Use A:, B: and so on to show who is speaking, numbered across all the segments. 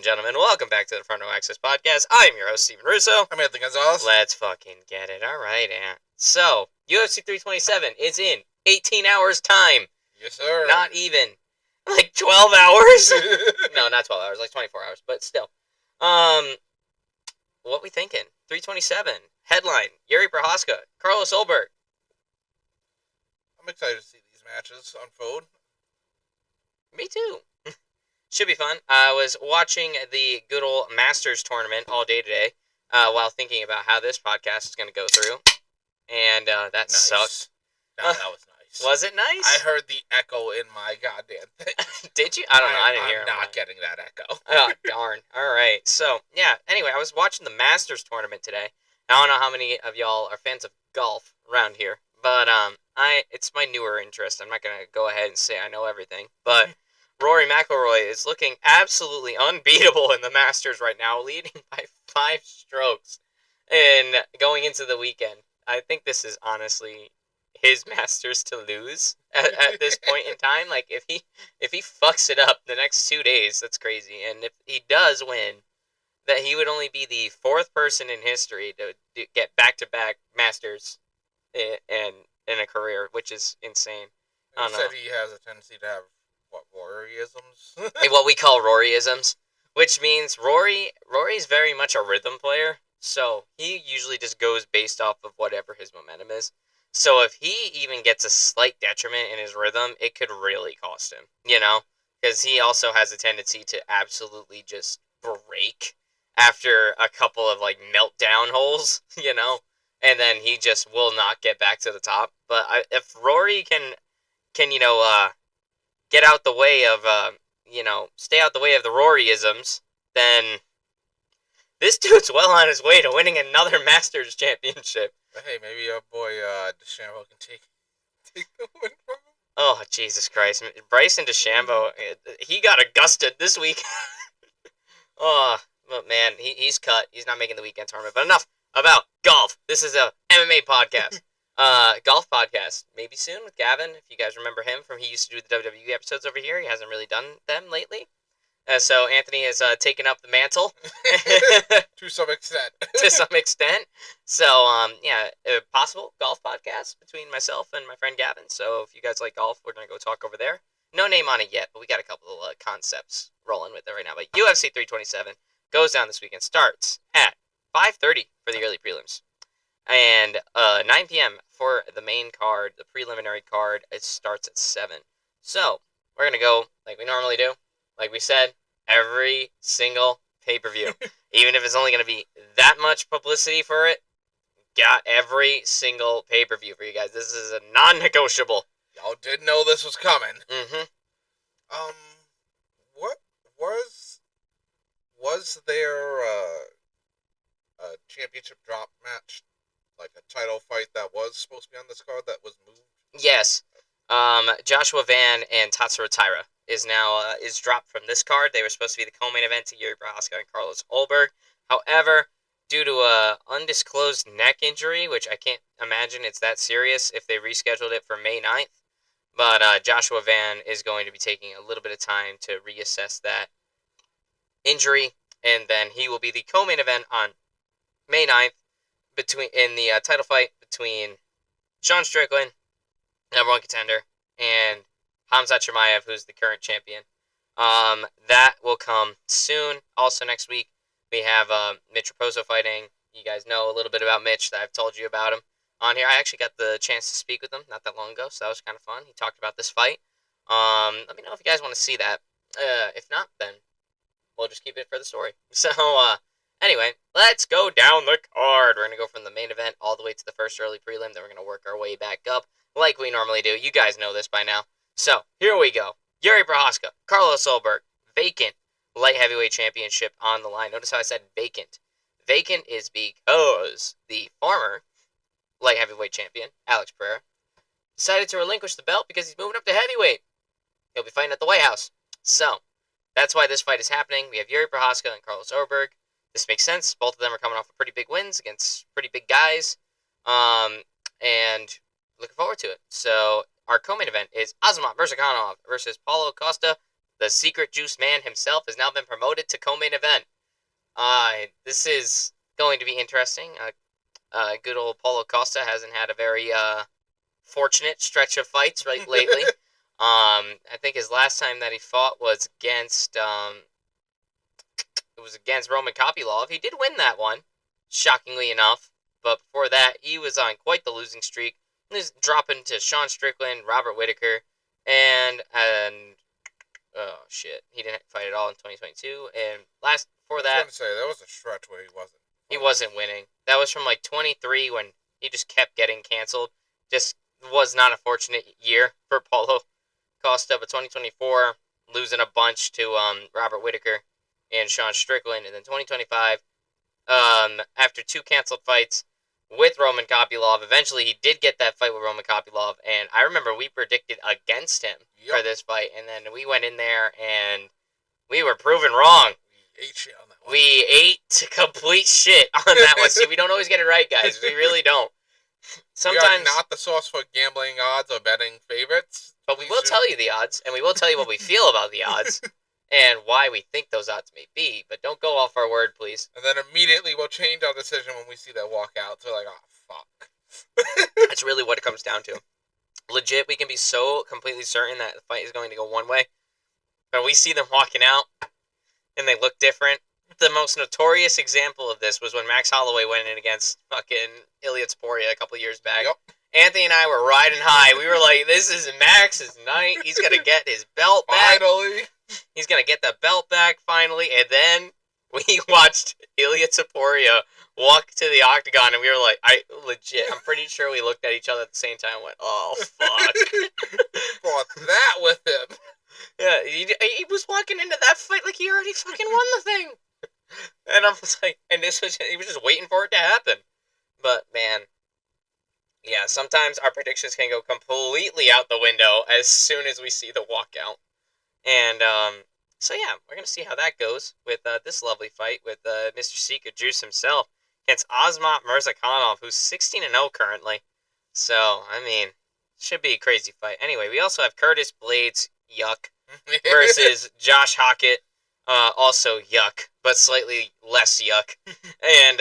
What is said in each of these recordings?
A: gentlemen, welcome back to the Front Row Access Podcast. I am your host, Steven Russo.
B: I'm Anthony Gonzalez.
A: Let's fucking get it. All right, Ant. So, UFC 327 is in 18 hours time.
B: Yes, sir.
A: Not even. Like 12 hours? No, not 12 hours, like 24 hours, but still. What we thinking? 327. Headline, Yuri Prochazka, Carlos Ulberg.
B: I'm excited to see these matches unfold.
A: Me too. Should be fun. I was watching the good old Masters tournament all day today while thinking about how this podcast is going to go through. And that sucked.
B: No, that was nice.
A: Was it nice?
B: I heard the echo in my goddamn thing.
A: Did you? I don't know. I didn't hear it.
B: I'm not getting that echo.
A: Oh, darn. All right. So, yeah. Anyway, I was watching the Masters tournament today. I don't know how many of y'all are fans of golf around here, but it's my newer interest. I'm not going to go ahead and say I know everything, but Rory McIlroy is looking absolutely unbeatable in the Masters right now, leading by 5 strokes and going into the weekend. I think this is honestly his Masters to lose at this point in time. Like, if he fucks it up the next 2 days, that's crazy. And if he does win, that he would only be the 4th person in history to get back-to-back Masters in a career, which is insane.
B: He said he has a tendency to have, Roryisms?
A: What we call Roryisms, which means Rory's very much a rhythm player, so he usually just goes based off of whatever his momentum is. So if he even gets a slight detriment in his rhythm, it could really cost him, because he also has a tendency to absolutely just break after a couple of, meltdown holes, and then he just will not get back to the top. But if Rory can get out the way of, stay out the way of the Roryisms, then this dude's well on his way to winning another Masters championship.
B: Hey, maybe our boy DeChambeau can take the win from him.
A: Oh, Jesus Christ. Bryson DeChambeau, he got Augusta this week. Oh, but man, he's cut. He's not making the weekend tournament. But enough about golf. This is a MMA podcast. Golf podcast. Maybe soon with Gavin, if you guys remember him he used to do the WWE episodes over here. He hasn't really done them lately. So Anthony has taken up the mantle.
B: To some extent.
A: So, possible golf podcast between myself and my friend Gavin. So if you guys like golf, we're going to go talk over there. No name on it yet, but we got a couple of concepts rolling with it right now. But UFC 327 goes down this weekend. Starts at 5:30 for the early prelims. And 9 p.m. for the main card, the preliminary card. It starts at 7. So we're going to go like we normally do. Like we said, every single pay-per-view. Even if it's only going to be that much publicity for it, got every single pay-per-view for you guys. This is a non-negotiable.
B: Y'all did know this was coming.
A: Mm-hmm.
B: What was there a championship drop match, like a title fight that was supposed to be on this card that was moved?
A: Yes. Joshua Van and Tatsuro Taira is dropped from this card. They were supposed to be the co-main event to Yuri Prochazka and Carlos Ulberg. However, due to a undisclosed neck injury, which I can't imagine it's that serious if they rescheduled it for May 9th, but Joshua Van is going to be taking a little bit of time to reassess that injury, and then he will be the co-main event on May 9th in the title fight between Sean Strickland, number 1 contender, and Khamzat Chimaev, who's the current champion. That will come soon. Also next week, we have Mitch Raposo fighting. You guys know a little bit about Mitch. I've told you about him on here. I actually got the chance to speak with him not that long ago, so that was kind of fun. He talked about this fight. Let me know if you guys want to see that. If not, then we'll just keep it for the story. So, anyway, let's go down the card. We're going to go from the main event all the way to the first early prelim. Then we're going to work our way back up like we normally do. You guys know this by now. So, here we go. Yuri Prochazka, Carlos Ulberg, vacant light heavyweight championship on the line. Notice how I said vacant. Vacant is because the former light heavyweight champion, Alex Pereira, decided to relinquish the belt because he's moving up to heavyweight. He'll be fighting at the White House. So, that's why this fight is happening. We have Yuri Prochazka and Carlos Ulberg. This makes sense. Both of them are coming off of pretty big wins against pretty big guys. And looking forward to it. So, our co-main event is Azamat Murzakanov versus Paulo Costa. The Secret Juice Man himself has now been promoted to co-main event. This is going to be interesting. Good old Paulo Costa hasn't had a very fortunate stretch of fights right lately. I think his last time that he fought was against Roman Kopylov. He did win that one, shockingly enough. But before that, he was on quite the losing streak. He was dropping to Sean Strickland, Robert Whittaker, and oh shit, he didn't fight at all in 2022. And last before that,
B: I was going to say there was a stretch where he wasn't.
A: He wasn't winning. That was from like 23 when he just kept getting canceled. Just was not a fortunate year for Paulo Costa. But 2024, losing a bunch to Robert Whittaker and Sean Strickland. And then 2025, after 2 canceled fights with Roman Kopylov, eventually he did get that fight with Roman Kopylov. And I remember we predicted against him for this fight. And then we went in there and we were proven wrong.
B: We ate shit on that one.
A: We ate complete shit on that one. See, we don't always get it right, guys. We really don't. Sometimes
B: we are not the source for gambling odds or betting favorites.
A: But we will tell you the odds, and we will tell you what we feel about the odds, and why we think those odds may be. But don't go off our word, please.
B: And then immediately we'll change our decision when we see that walkout. So we're like, oh, fuck.
A: That's really what it comes down to. Legit, we can be so completely certain that the fight is going to go one way. But we see them walking out, and they look different. The most notorious example of this was when Max Holloway went in against fucking Ilya Taporia a couple years back.
B: Yep.
A: Anthony and I were riding high. We were like, this is Max's night. He's going to get his belt back.
B: Finally.
A: He's going to get the belt back finally. And then we watched Ilya Taporia walk to the octagon, and we were like, I'm pretty sure we looked at each other at the same time and went, oh, fuck.
B: Brought that with him.
A: Yeah, he was walking into that fight like he already fucking won the thing. And I was like, he was just waiting for it to happen. But, man, yeah, sometimes our predictions can go completely out the window as soon as we see the walkout. And, so yeah, we're going to see how that goes with this lovely fight with Mr. Secret Juice himself against Azmat Mirzakhanov, who's 16-0 currently. So, I mean, should be a crazy fight. Anyway, we also have Curtis Blades, yuck, versus Josh Hockett, also yuck, but slightly less yuck. And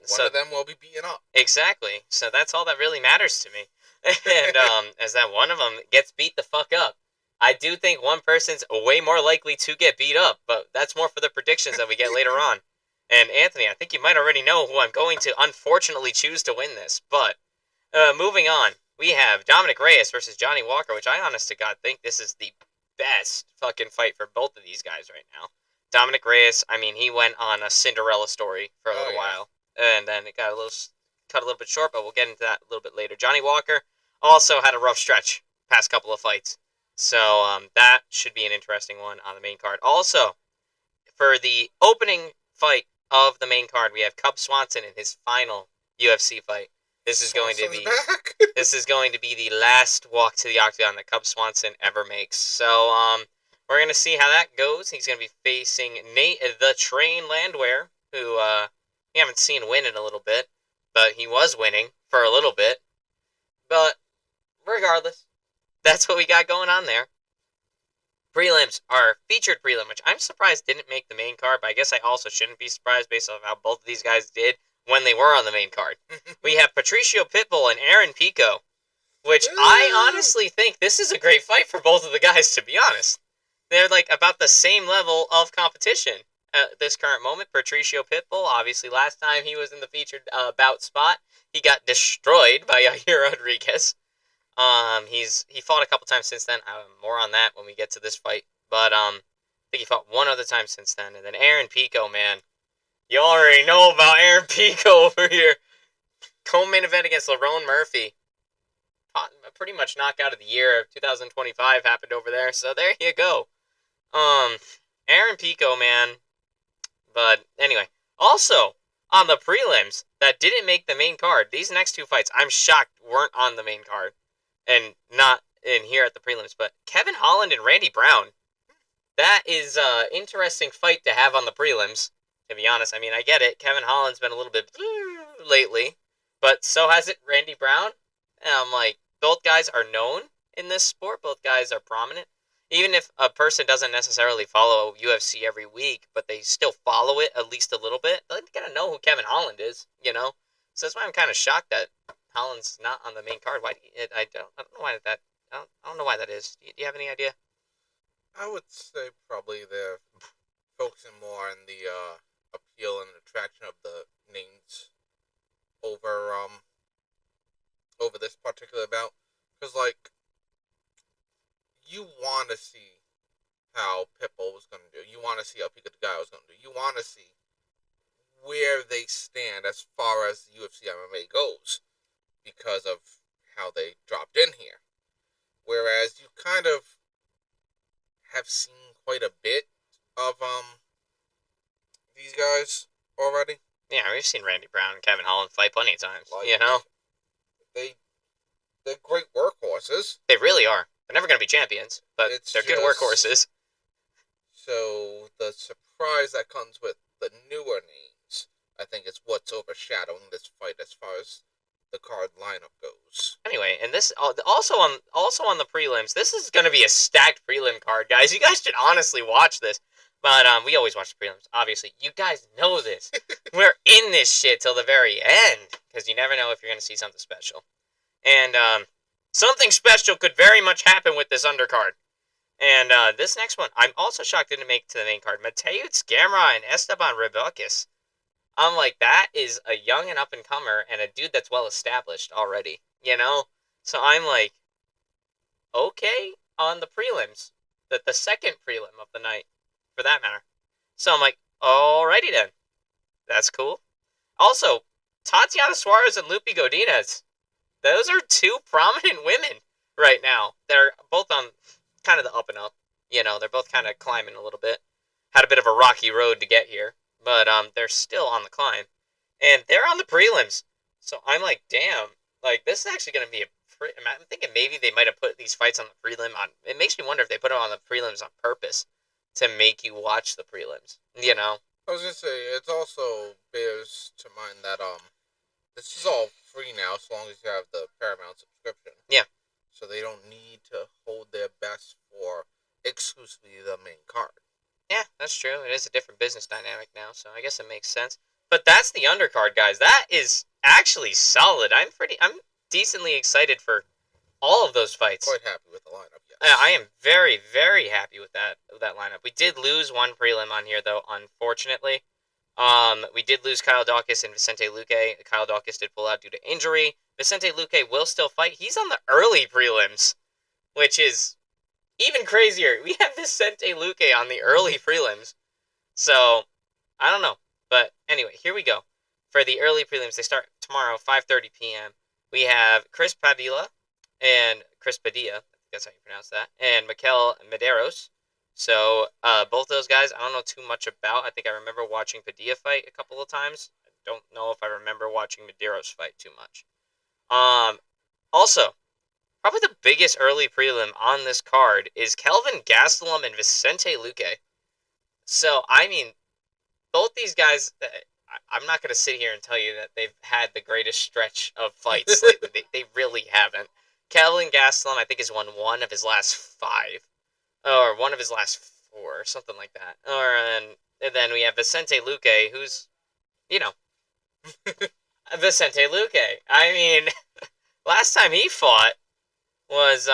B: one of them will be beaten up.
A: Exactly. So that's all that really matters to me. And as that one of them gets beat the fuck up. I do think one person's way more likely to get beat up, but that's more for the predictions that we get later on. And Anthony, I think you might already know who I'm going to unfortunately choose to win this. But moving on, we have Dominic Reyes versus Johnny Walker, which I honest to God think this is the best fucking fight for both of these guys right now. Dominic Reyes, I mean, he went on a Cinderella story for a little while, and then it got cut a little bit short, but we'll get into that a little bit later. Johnny Walker also had a rough stretch past couple of fights, so that should be an interesting one on the main card. Also, for the opening fight of the main card, we have Cub Swanson in his final UFC fight. This is going to be the last walk to the octagon that Cub Swanson ever makes. So we're gonna see how that goes. He's gonna be facing Nate the Train Landwehr, who we haven't seen win in a little bit, but he was winning for a little bit. But regardless, that's what we got going on there. Prelims, our featured prelim, which I'm surprised didn't make the main card, but I guess I also shouldn't be surprised based on how both of these guys did when they were on the main card. We have Patricio Pitbull and Aaron Pico, which I honestly think this is a great fight for both of the guys, to be honest. They're like about the same level of competition at this current moment. Patricio Pitbull, obviously last time he was in the featured bout spot, he got destroyed by Yair Rodriguez. He fought a couple times since then. More on that when we get to this fight. But I think he fought one other time since then. And then Aaron Pico, man. You already know about Aaron Pico over here. Co-main event against Lerone Murphy. Pretty much knockout of the year of 2025 happened over there. So there you go. Aaron Pico, man. But anyway, also on the prelims that didn't make the main card, these next two fights I'm shocked weren't on the main card and not in here at the prelims. But Kevin Holland and Randy Brown, that is an interesting fight to have on the prelims. To be honest, I mean, I get it. Kevin Holland's been a little bit lately, but so has it Randy Brown. And I'm like, both guys are known in this sport. Both guys are prominent. Even if a person doesn't necessarily follow UFC every week, but they still follow it at least a little bit, they're gonna know who Kevin Holland is, you know. So that's why I'm kind of shocked that Holland's not on the main card. Why? I don't know why that. I don't know why that is. Do you have any idea?
B: I would say probably they're focusing more on the appeal and attraction of the names over over this particular bout, because like you want to see how Pitbull was going to do. You want to see how Pika the Guy was going to do. You want to see where they stand as far as UFC MMA goes because of how they dropped in here. Whereas you kind of have seen quite a bit of these guys already.
A: Yeah, we've seen Randy Brown and Kevin Holland fight plenty of times.
B: Like,
A: You know,
B: they they're great workhorses.
A: they really are. They're never going to be champions, but they're good workhorses.
B: So the surprise that comes with the newer names, I think, is what's overshadowing this fight as far as the card lineup goes.
A: Anyway, and this also on the prelims. This is going to be a stacked prelim card, guys. You guys should honestly watch this. But we always watch the prelims. Obviously, you guys know this. We're in this shit till the very end because you never know if you're going to see something special. And something special could very much happen with this undercard. And this next one, I'm also shocked didn't make it to the main card. Mateusz Gamrot and Esteban Rebukis. I'm like, that is a young and up-and-comer and a dude that's well-established already, you know? So I'm like, okay, on the prelims. The second prelim of the night, for that matter. So I'm like, alrighty then. That's cool. Also, Tatiana Suarez and Lupi Godinez. Those are two prominent women right now. They're both on kind of the up and up. You know, they're both kind of climbing a little bit. Had a bit of a rocky road to get here, but they're still on the climb. And they're on the prelims. So I'm like, damn, like this is actually going to be I'm thinking maybe they might have put these fights on the prelim on. It makes me wonder if they put them on the prelims on purpose to make you watch the prelims. You know?
B: I was gonna say it also bears to mind that this is all free now as long as you have the Paramount subscription.
A: Yeah.
B: So they don't need to hold their best for exclusively the main card.
A: Yeah, that's true. It is a different business dynamic now, so I guess it makes sense. But that's the undercard, guys. That is actually solid. I'm decently excited for all of those fights.
B: Quite happy with the lineup, yes.
A: I am very, very happy with that lineup. We did lose one prelim on here, though, unfortunately. We did lose Kyle Dawkins and Vicente Luque. Kyle Dawkins did pull out due to injury. Vicente Luque will still fight. He's on the early prelims, which is even crazier. We have Vicente Luque on the early prelims. So, I don't know. But anyway, here we go. For the early prelims, they start tomorrow, 5:30 p.m. We have Chris Padilla and Chris Padilla. I think that's how you pronounce that. And Mikel Medeiros. So, both those guys, I don't know too much about. I think I remember watching Padilla fight a couple of times. I don't know if I remember watching Medeiros fight too much. Also, probably the biggest early prelim on this card is Kelvin Gastelum and Vicente Luque. So, I mean, both these guys, I'm not going to sit here and tell you that they've had the greatest stretch of fights lately. They really haven't. Kelvin Gastelum, I think, has won one of his last 5. Or one of his last 4, or something like that. And then we have Vicente Luque, who's, you know, Vicente Luque. I mean, last time he fought was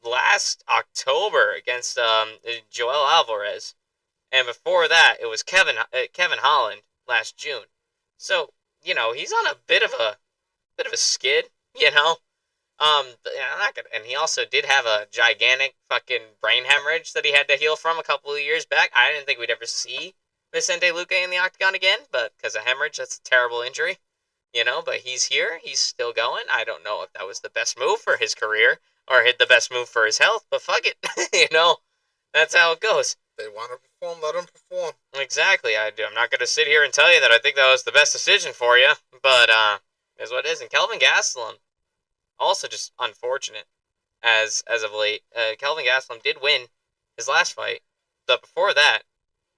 A: last October against Joel Alvarez, and before that it was Kevin Holland last June. So you know he's on a bit of a skid. You know, I'm not gonna, and he also did have a gigantic fucking brain hemorrhage that he had to heal from a couple of years back. I didn't think we'd ever see Vicente Luque in the octagon again, but because of hemorrhage, that's a terrible injury. You know, but he's here. He's still going. I don't know if that was the best move for his career or the best move for his health, but fuck it. You know, that's how it goes.
B: They want to perform, let them perform.
A: Exactly. I'm not going to sit here and tell you that I think that was the best decision for you, but is what it is. And Kelvin Gastelum, also just unfortunate as of late. Kelvin Gastelum did win his last fight, but before that,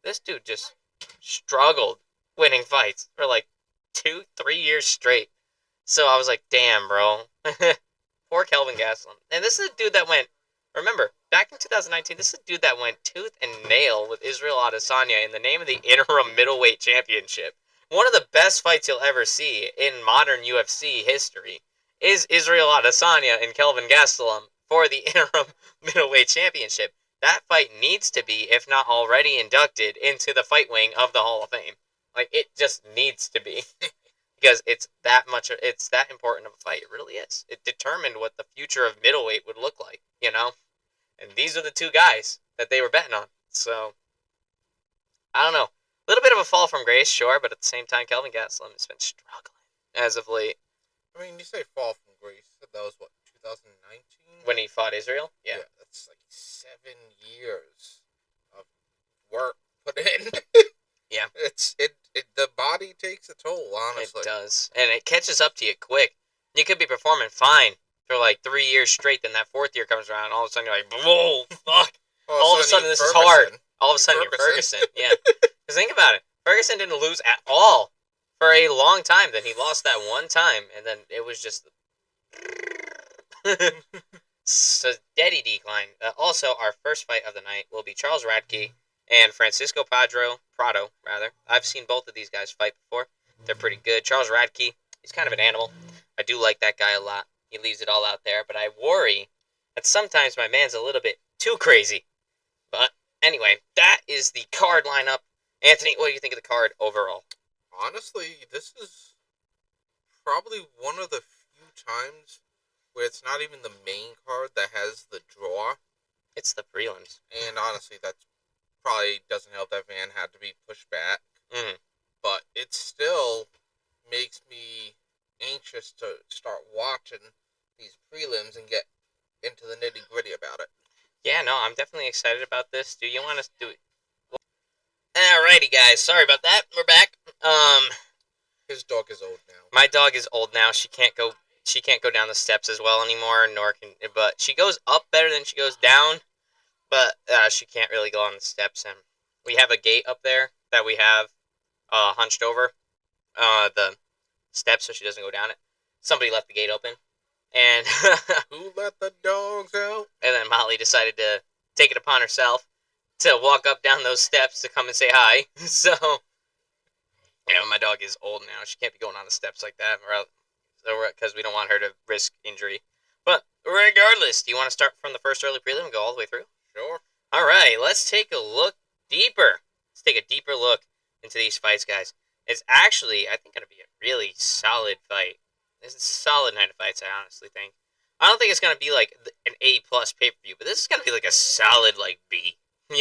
A: this dude just struggled winning fights for like 2-3 years straight. So I was like, damn, bro. Poor Kelvin Gastelum. And this is a dude that went, remember, back in 2019, this is a dude that went tooth and nail with Israel Adesanya in the name of the interim middleweight championship. One of the best fights you'll ever see in modern UFC history is Israel Adesanya and Kelvin Gastelum for the interim middleweight championship. That fight needs to be, if not already, inducted into the fight wing of the Hall of Fame. Like, it just needs to be. Because it's that important of a fight. It really is. It determined what the future of middleweight would look like, And these are the two guys that they were betting on. So, I don't know. A little bit of a fall from grace, sure, but at the same time, Kelvin Gastelum has been struggling as of late.
B: I mean, you say fall from grace. That was, what, 2019?
A: When he fought Israel? Yeah.
B: That's like 7 years of work put in.
A: Yeah.
B: The body takes a toll, honestly.
A: It does. And it catches up to you quick. You could be performing fine for like 3 years straight, then that fourth year comes around, and all of a sudden you're like, whoa, fuck. All of a sudden this is hard. All of a sudden you're Ferguson. Yeah. Because think about it. Ferguson didn't lose at all for a long time. Then he lost that one time, and then it was just steady decline. Also, our first fight of the night will be Charles Radke and Francisco Prado. I've seen both of these guys fight before. They're pretty good. Charles Radke, he's kind of an animal. I do like that guy a lot. He leaves it all out there, but I worry that sometimes my man's a little bit too crazy. But anyway, that is the card lineup. Anthony, what do you think of the card overall?
B: Honestly, this is probably one of the few times where it's not even the main card that has the draw.
A: It's the prelims.
B: And honestly, that probably doesn't help that Van had to be pushed back.
A: Mm.
B: But it still makes me anxious to start watching these prelims and get into the nitty-gritty about it.
A: Yeah, no, I'm definitely excited about this. Do you want us to do it? Alrighty, guys. Sorry about that. We're back.
B: His dog is old now.
A: My dog is old now. She can't go down the steps as well anymore, but she goes up better than she goes down. But she can't really go on the steps, and we have a gate up there that we have hunched over the steps so she doesn't go down it. Somebody left the gate open, and
B: who let the dogs out?
A: And then Molly decided to take it upon herself to walk up down those steps to come and say hi. So, my dog is old now. She can't be going on the steps like that, because we don't want her to risk injury. But regardless, do you want to start from the first early prelim and go all the way through?
B: Sure.
A: All right, let's take a look deeper. Let's take a deeper look into these fights, guys. It's actually, I think, going to be a really solid fight. This is a solid night of fights, I honestly think. I don't think it's going to be like an A-plus pay-per-view, but this is going to be like a solid, like, B. This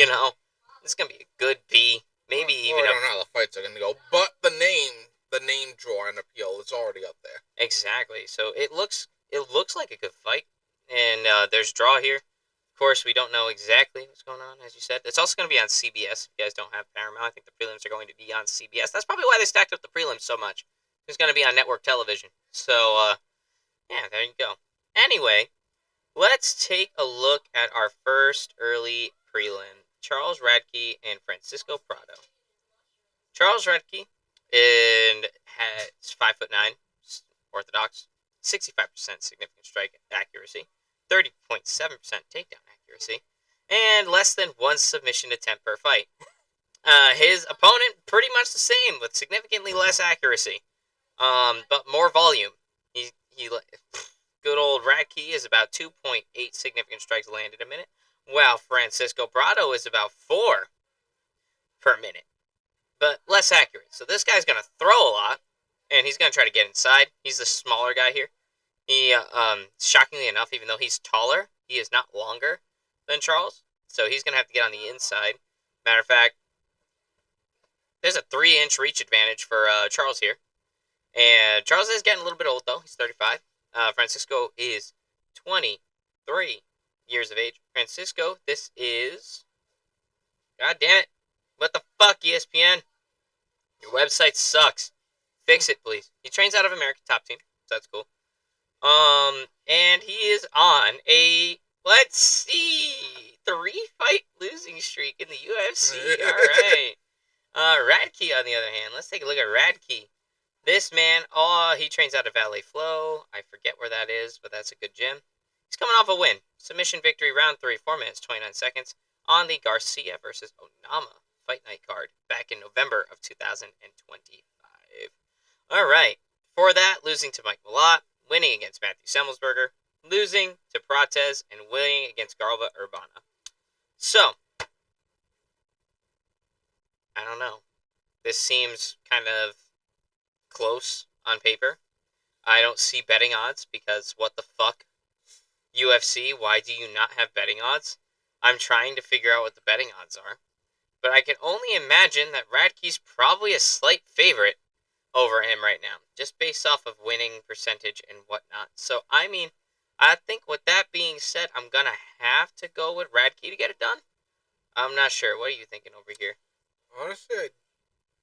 A: is going to be a good B. Maybe even
B: I don't know how the fights are going to go, but the name draw and appeal is already up there.
A: Exactly. So it looks like a good fight, and there's draw here. Of course, we don't know exactly what's going on, as you said. It's also going to be on CBS. If you guys don't have Paramount, I think the prelims are going to be on CBS. That's probably why they stacked up the prelims so much. It's going to be on network television. So, yeah, there you go. Anyway, let's take a look at our first early prelim. Charles Radke and Francisco Prado. Charles Radke has 5'9", orthodox, 65% significant strike accuracy, 30.7% takedown accuracy, and less than one submission attempt per fight. His opponent, pretty much the same, with significantly less accuracy, but more volume. He good old Radke is about 2.8 significant strikes landed a minute, while Francisco Prado is about 4 per minute, but less accurate. So this guy's going to throw a lot, and he's going to try to get inside. He's the smaller guy here. He, shockingly enough, even though he's taller, he is not longer than Charles, so he's going to have to get on the inside. Matter of fact, there's a 3-inch reach advantage for Charles here. And Charles is getting a little bit old, though. He's 35. Francisco is 23 years of age. Francisco, this is... God damn it. What the fuck, ESPN? Your website sucks. Fix it, please. He trains out of American Top Team, so that's cool. And he is on a, let's see, 3-fight losing streak in the UFC. All right. Radke, on the other hand, let's take a look at Radke. This man, he trains out of Valley Flow. I forget where that is, but that's a good gym. He's coming off a win. Submission victory, round 3, 4 minutes, 29 seconds, on the Garcia versus Onama Fight Night card back in November of 2025. All right. For that, losing to Mike Malott, winning against Matthew Semmelsberger, losing to Prates, and winning against Garba Urbana. So, I don't know. This seems kind of close on paper. I don't see betting odds because what the fuck? UFC, why do you not have betting odds? I'm trying to figure out what the betting odds are. But I can only imagine that Radke's probably a slight favorite over him right now, just based off of winning percentage and whatnot. So, I mean, I think with that being said, I'm going to have to go with Radke to get it done. I'm not sure. What are you thinking over here?
B: Honestly, I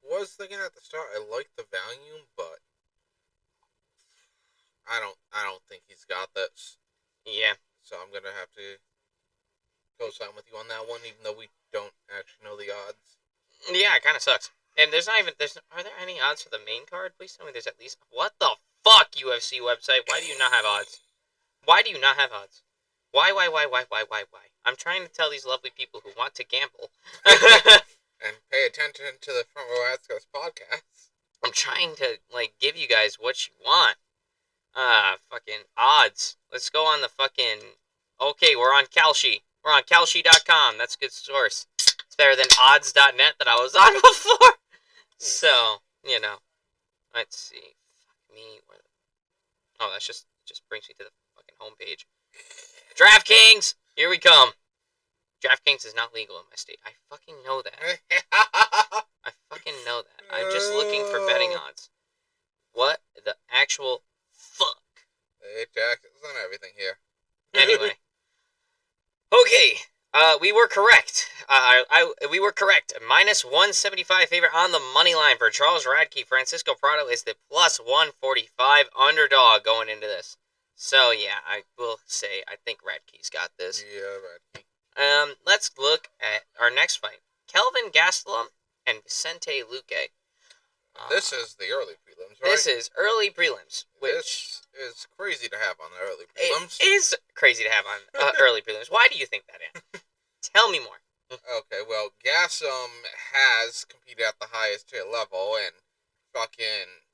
B: was thinking at the start I liked the value, but I don't think he's got this.
A: Yeah.
B: So I'm gonna have to co-sign with you on that one, even though we don't actually know the odds.
A: Yeah, it kind of sucks. And are there any odds for the main card? Please tell me there's at least, what the fuck, UFC website? Why do you not have odds? Why do you not have odds? Why? I'm trying to tell these lovely people who want to gamble.
B: And pay attention to the Front Row Adcast podcast.
A: I'm trying to, give you guys what you want. Fucking odds. Let's go on the fucking... Okay, we're on Kalshi. We're on Kalshi.com. That's a good source. It's better than odds.net that I was on before. So, let's see. Fuck me. Oh, that's just brings me to the fucking homepage. DraftKings! Here we come. DraftKings is not legal in my state. I fucking know that. I fucking know that. I'm just looking for betting odds. What the actual fuck?
B: Hey, Jack, it's on everything here.
A: Anyway. Okay. We were correct. We were correct. Minus 175 favorite on the money line for Charles Radke. Francisco Prado is the plus 145 underdog going into this. So, yeah, I will say I think Radke's got this.
B: Yeah, Radke.
A: Let's look at our next fight. Kelvin Gastelum and Vicente Luque.
B: This is the early prelims, right?
A: This is early prelims. Which
B: this is crazy to have on the early prelims.
A: It is crazy to have on early prelims. Why do you think that, Ann? Tell me more.
B: Okay, well, Gastelum has competed at the highest tier level, and fucking...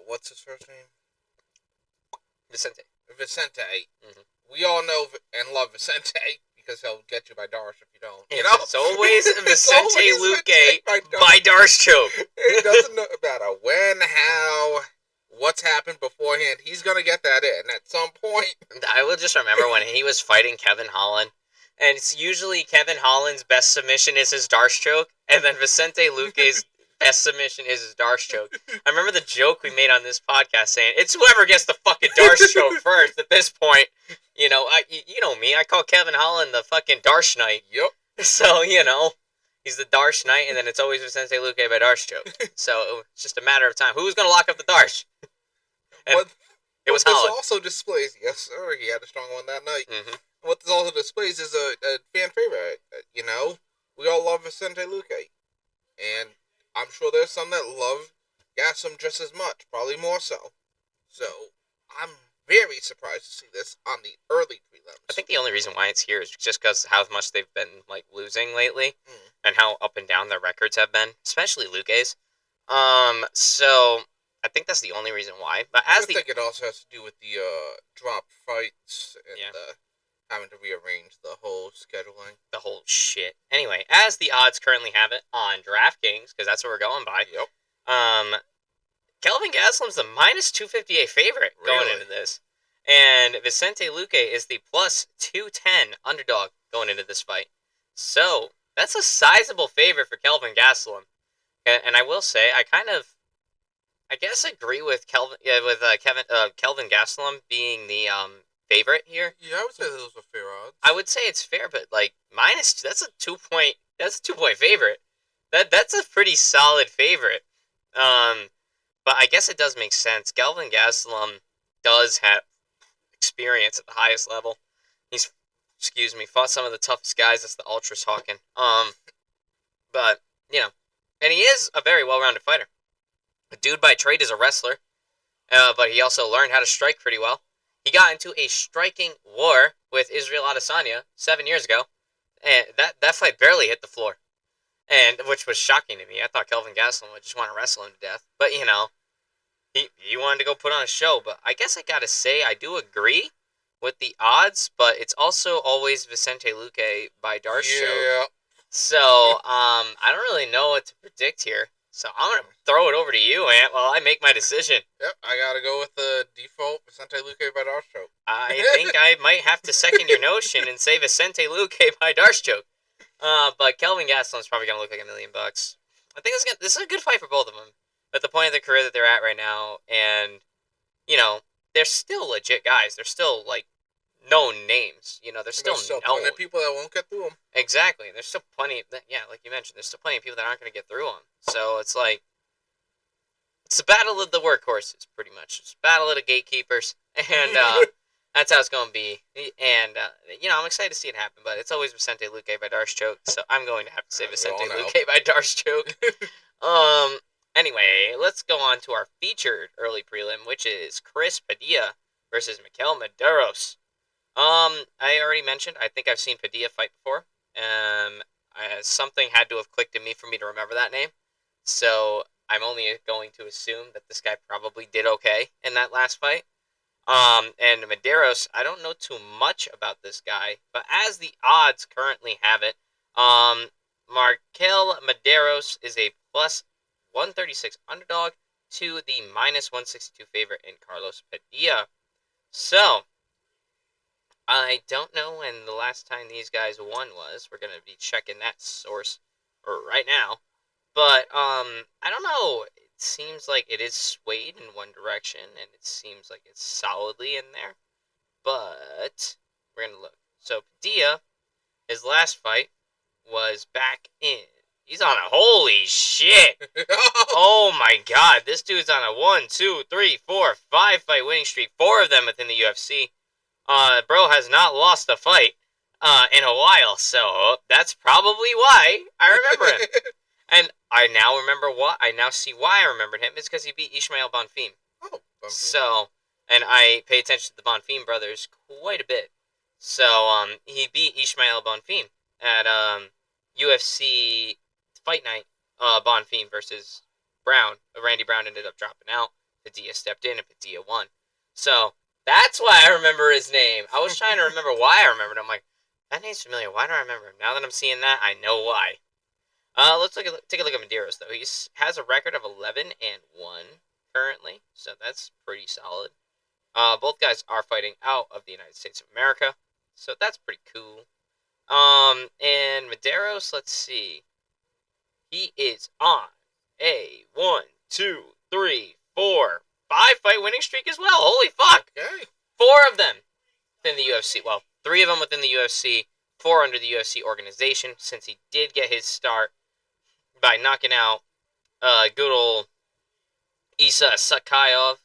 B: what's his first name?
A: Vicente.
B: Vicente.
A: Mm-hmm.
B: We all know and love Vicente because he'll get you by Darsh if you don't.
A: It's always Vicente Luque by Darsh choke.
B: It doesn't matter when, how, what's happened beforehand. He's gonna get that in at some point.
A: I will just remember when he was fighting Kevin Holland, and it's usually Kevin Holland's best submission is his Darsh choke, and then Vicente Luque's best submission is his Darsh choke. I remember the joke we made on this podcast saying, it's whoever gets the fucking Darsh choke first at this point. You know me, I call Kevin Holland the fucking Darsh Knight.
B: Yep.
A: So, he's the Darsh Knight, and then it's always Vicente Luque by Darsh choke. So, it's just a matter of time. Who's going to lock up the Darsh? It was Holland.
B: This also displays, yes sir, he had a strong one that night.
A: Mm-hmm.
B: What this also displays is a fan favorite. We all love Vicente Luque. And I'm sure there's some that love Gastelum just as much, probably more so. So, I'm very surprised to see this on the early prelims.
A: I think the only reason why it's here is just because how much they've been losing lately, and how up and down their records have been, especially Luque's. So I think that's the only reason why. But I
B: think it also has to do with the drop fights and having to rearrange the whole scheduling,
A: the whole shit. Anyway, as the odds currently have it on DraftKings, because that's what we're going by.
B: Yep.
A: Kelvin Gastelum's the minus 258 favorite going into this. And Vicente Luque is the plus 210 underdog going into this fight. So, that's a sizable favorite for Kelvin Gastelum. And I will say, I guess agree with Kelvin Gastelum being the favorite here.
B: Yeah, I would say those are fair odds.
A: I would say it's fair, but that's a 2-point favorite. That's a pretty solid favorite. But I guess it does make sense. Kelvin Gastelum does have experience at the highest level. He's, fought some of the toughest guys. That's the Ultras talking. But, and he is a very well-rounded fighter. The dude by trade is a wrestler, but he also learned how to strike pretty well. He got into a striking war with Israel Adesanya 7 years ago, and that fight barely hit the floor, and which was shocking to me. I thought Kelvin Gastelum would just want to wrestle him to death, but he wanted to go put on a show. But I guess I gotta say I do agree with the odds, but it's also always Vicente Luque by Darce choke.
B: Yeah.
A: So I don't really know what to predict here. So I'm gonna throw it over to you, Ant, while I make my decision.
B: Yep, I gotta go with the default Vicente Luque by Darce choke.
A: I think I might have to second your notion and say Vicente Luque by Darce choke. But Kelvin Gastelum's probably gonna look like $1 million. I think this is a good fight for both of them. At the point of their career that they're at right now, and they're still legit guys. They're still like known names. They're still known.
B: Plenty of people that won't get through them.
A: Exactly. There's still plenty. Like you mentioned, there's still plenty of people that aren't going to get through them. So it's like it's the battle of the workhorses, pretty much. It's the battle of the gatekeepers, and that's how it's going to be. And I'm excited to see it happen. But it's always Vicente Luque by Darce choke, so I'm going to have to say Vicente Luque by Darce choke. Anyway, let's go on to our featured early prelim, which is Chris Padilla versus Mikel Medeiros. I already mentioned, I think I've seen Padilla fight before. Something had to have clicked in me for me to remember that name. So I'm only going to assume that this guy probably did okay in that last fight. And Medeiros, I don't know too much about this guy, but as the odds currently have it, Mikel Medeiros is a plus 136 underdog to the minus 162 favorite in Carlos Padilla. So, I don't know when the last time these guys won was. We're going to be checking that source right now. But, I don't know. It seems like it is swayed in one direction, and it seems like it's solidly in there. But, we're going to look. So, Padilla, his last fight was back in. He's on a holy shit. Oh my god, this dude's on a 1, 2, 3, 4, 5 fight winning streak. 4 of them within the UFC. Bro has not lost a fight in a while, so that's probably why I remember him. And I now remember why. I now see why I remembered him. It's because he beat Ismael Bonfim.
B: Oh, Bonfim.
A: So, and I pay attention to the Bonfim brothers quite a bit. So, he beat Ismael Bonfim at UFC Fight Night. Bonfim versus Brown. Randy Brown ended up dropping out. Padilla stepped in, and Padilla won. So that's why I remember his name. I was trying to remember why I remembered him. I'm like, that name's familiar. Why do I remember him? Now that I'm seeing that, I know why. Let's take a look at Medeiros, though. He has a record of 11-1 currently, so that's pretty solid. Both guys are fighting out of the United States of America, so that's pretty cool. And Medeiros, let's see. He is on a 1, 2, 3, 4, 5 fight winning streak as well. Holy fuck!
B: Okay.
A: 4 of them within the UFC. Well, 3 of them within the UFC, 4 under the UFC organization, since he did get his start by knocking out good old Isa Sakhaov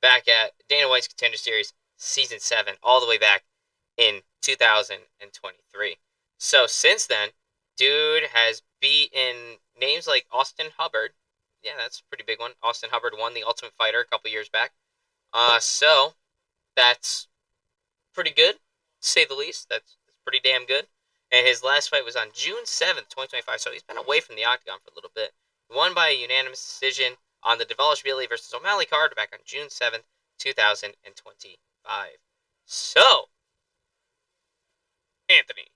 A: back at Dana White's Contender Series Season 7, all the way back in 2023. So since then, dude has beaten names like Austin Hubbard. Yeah, that's a pretty big one. Austin Hubbard won the Ultimate Fighter a couple years back. So that's pretty good, to say the least. That's pretty damn good. And his last fight was on June 7th, 2025. So he's been away from the octagon for a little bit. He won by a unanimous decision on the Dvalishvili versus O'Malley card back on June 7th, 2025. So, Anthony,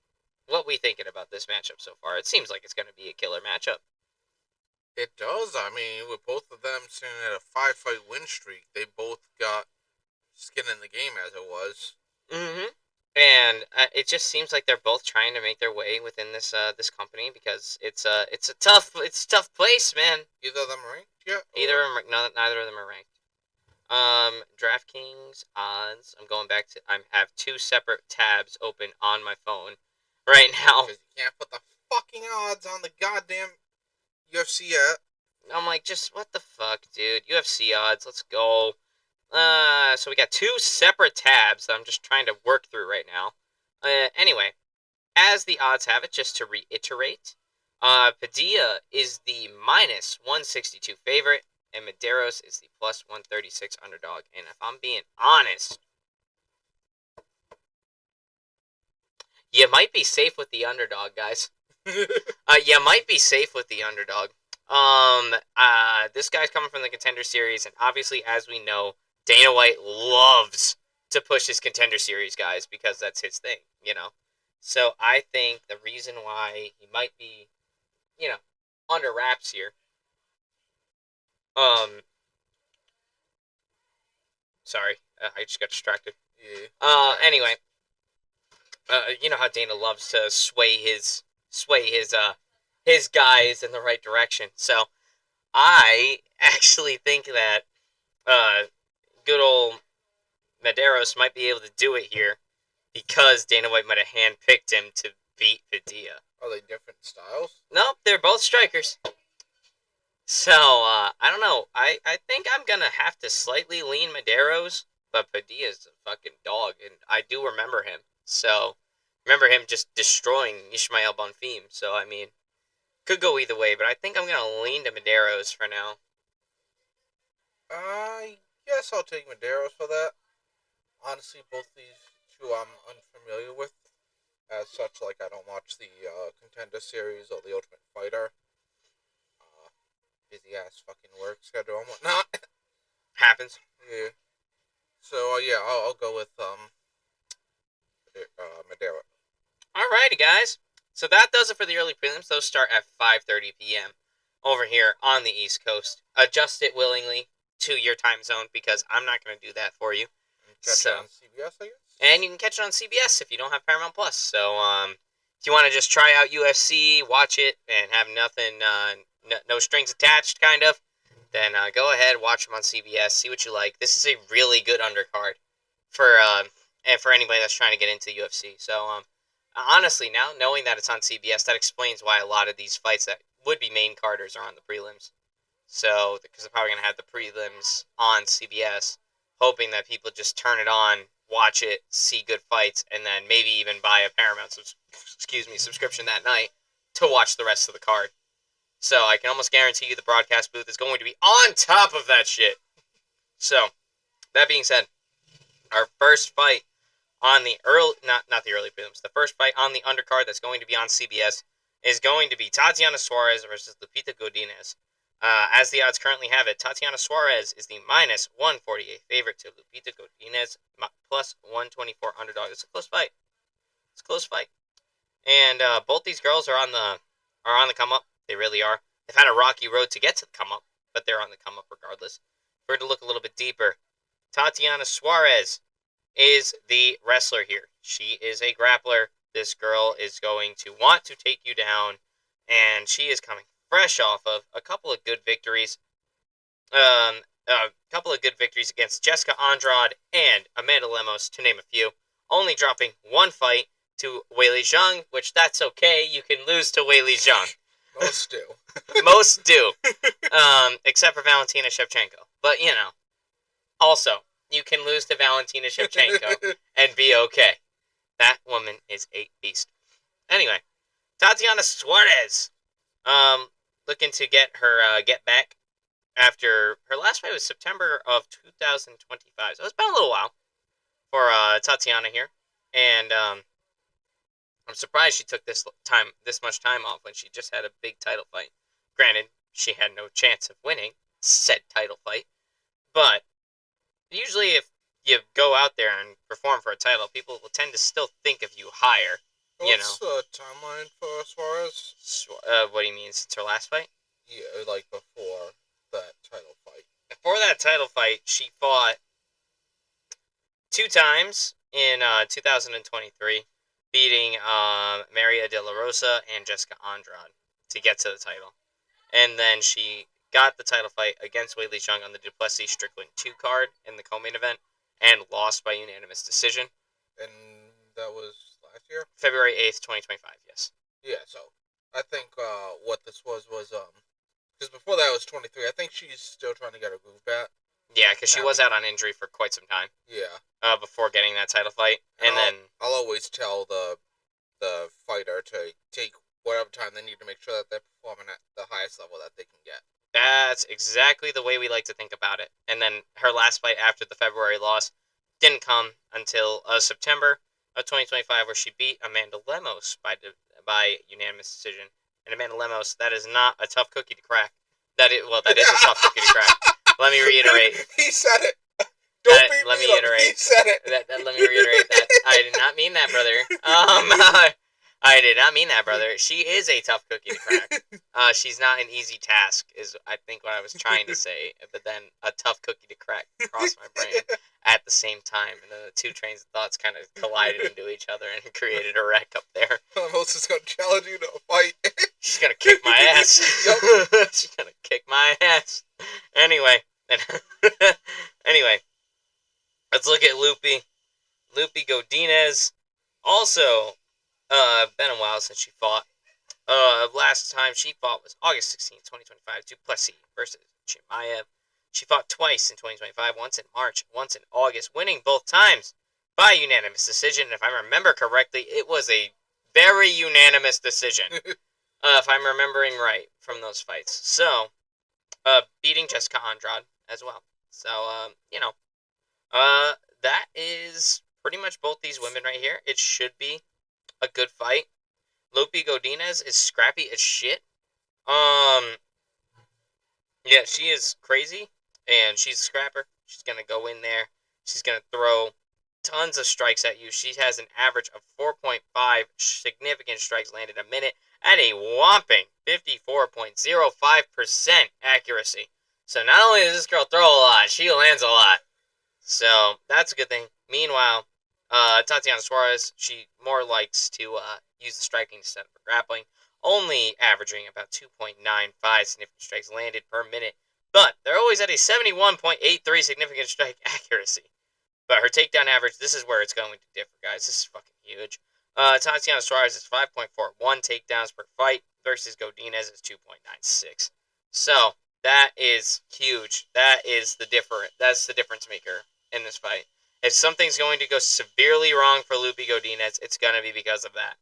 A: what we thinking about this matchup so far? It seems like it's going to be a killer matchup.
B: It does. I mean, with both of them sitting at a 5-fight win streak, they both got skin in the game, as it was.
A: Mm-hmm. And it just seems like they're both trying to make their way within this this company, because it's a tough place, man.
B: Either of them ranked yet?
A: Neither of them are ranked. DraftKings odds. I'm going back to. I have 2 separate tabs open on my phone right now.
B: Because you can't put the fucking odds on the goddamn UFC app.
A: I'm like, just what the fuck, dude? UFC odds. Let's go. So we got 2 separate tabs that I'm just trying to work through right now. Anyway, as the odds have it, just to reiterate, Padilla is the minus 162 favorite, and Medeiros is the plus 136 underdog. And if I'm being honest, You might be safe with the underdog, guys. You might be safe with the underdog. This guy's coming from the Contender Series, and obviously, as we know, Dana White loves to push his Contender Series guys because that's his thing, you know. So I think the reason why he might be, you know, under wraps here. Um, sorry, I just got distracted.
B: Yeah.
A: Anyway, you know how Dana loves to sway his guys in the right direction. So I actually think that good old Medeiros might be able to do it here because Dana White might have handpicked him to beat Padilla.
B: Are they different styles?
A: Nope, they're both strikers. So, I don't know. I think I'm going to have to slightly lean Medeiros, but Padilla's a fucking dog, and I do remember him. So, remember him just destroying Ishmael Bonfim. So, I mean, could go either way, but I think I'm going to lean to Medeiros for now.
B: I guess I'll take Medeiros for that. Honestly, both these two I'm unfamiliar with. As such, like, I don't watch the Contender Series or the Ultimate Fighter. Busy ass fucking work schedule and whatnot.
A: Happens.
B: Yeah. So, yeah, I'll go with Madeira.
A: Alrighty, guys. So that does it for the early prelims. Those start at 5:30 p.m. over here on the East Coast. Adjust it willingly to your time zone because I'm not going to do that for you.
B: Catch it on CBS, I guess?
A: And you can catch it on CBS if you don't have Paramount Plus. So, if you want to just try out UFC, watch it, and have nothing, no strings attached, kind of, then go ahead, watch them on CBS, see what you like. This is a really good undercard for and for anybody that's trying to get into UFC. So, honestly, now knowing that it's on CBS, that explains why a lot of these fights that would be main carders are on the prelims. So, because they're probably going to have the prelims on CBS, hoping that people just turn it on, watch it, see good fights, and then maybe even buy a Paramount subscription that night to watch the rest of the card. So I can almost guarantee you the broadcast booth is going to be on top of that shit. So, that being said, our first fight on the not the early prelims, the first fight on the undercard that's going to be on CBS is going to be Tatiana Suarez versus Lupita Godinez. As the odds currently have it, Tatiana Suarez is the minus 148 favorite to Lupita Godinez, plus 124 underdog. It's a close fight. It's a close fight. And both these girls are on the come up. They really are. They've had a rocky road to get to the come up, but they're on the come up regardless. For to look a little bit deeper, Tatiana Suarez is the wrestler here. She is a grappler. This girl is going to want to take you down, and she is coming fresh off of a couple of good victories. Against Jessica Andrade and Amanda Lemos, to name a few. Only dropping one fight to Weili Zhang, which that's okay. You can lose to Weili Zhang.
B: Most do.
A: Most do. Except for Valentina Shevchenko. But, also, you can lose to Valentina Shevchenko and be okay. That woman is a beast. Anyway, Tatiana Suarez. Looking to get her get back after her last fight was September of 2025. So it's been a little while for Tatiana here. And I'm surprised she took this much time off when she just had a big title fight. Granted, she had no chance of winning said title fight. But usually if you go out there and perform for a title, people will tend to still think of you higher.
B: What's the timeline for Suarez?
A: What do you mean, since her last fight?
B: Yeah, like before that title fight.
A: Before that title fight, she fought 2 times in 2023, beating Maria De La Rosa and Jessica Andrade to get to the title. And then she got the title fight against Weili Zhang on the Duplessis Strickland 2 card in the co-main event and lost by unanimous decision.
B: And that was last year?
A: February 8th, 2025, yes.
B: Yeah, so I think what this was because before that was 23. I think she's still trying to get her groove back.
A: Yeah, because she was out on injury for quite some time.
B: Yeah.
A: Before getting that title fight, and then
B: I'll always tell the fighter to take whatever time they need to make sure that they're performing at the highest level that they can get.
A: That's exactly the way we like to think about it. And then her last fight after the February loss didn't come until September, of 2025, where she beat Amanda Lemos by unanimous decision. And Amanda Lemos, that is not a tough cookie to crack. That is a tough cookie to crack. Let me reiterate.
B: He said it. Don't beat
A: Let me
B: me up.
A: reiterate.
B: He said it.
A: Let me reiterate that. I did not mean that, brother. I did not mean that, brother. She is a tough cookie to crack. She's not an easy task, is I think what I was trying to say. But then a tough cookie to crack crossed my brain at the same time, and then the two trains of thoughts kind of collided into each other and created a wreck up there.
B: Almost is gonna challenge you to a fight.
A: She's gonna kick my ass. She's gonna kick my ass. Anyway, anyway, let's look at Lupi Godinez. Also, been a while since she fought. Last time she fought was August 16th, 2025, Duplessis versus Chimaev. She fought twice in 2025, once in March, once in August, winning both times by unanimous decision. If I remember correctly, it was a very unanimous decision, if I'm remembering right from those fights. So, beating Jessica Andrade as well. So, that is pretty much both these women right here. It should be a good fight. Lupi Godinez is scrappy as shit. Yeah, she is crazy, and she's a scrapper. She's gonna go in there. She's gonna throw tons of strikes at you. She has an average of 4.5 significant strikes landed a minute at a whopping 54.05% accuracy. So not only does this girl throw a lot, she lands a lot. So that's a good thing. Meanwhile, Tatiana Suarez, she more likes to use the striking instead of grappling, only averaging about 2.95 significant strikes landed per minute. But they're always at a 71.83 significant strike accuracy. But her takedown average, this is where it's going to differ, guys. This is fucking huge. Tatiana Suarez is 5.41 takedowns per fight versus Godinez is 2.96. So that is huge. That's the difference maker in this fight. If something's going to go severely wrong for Lupi Godinez, it's going to be because of that.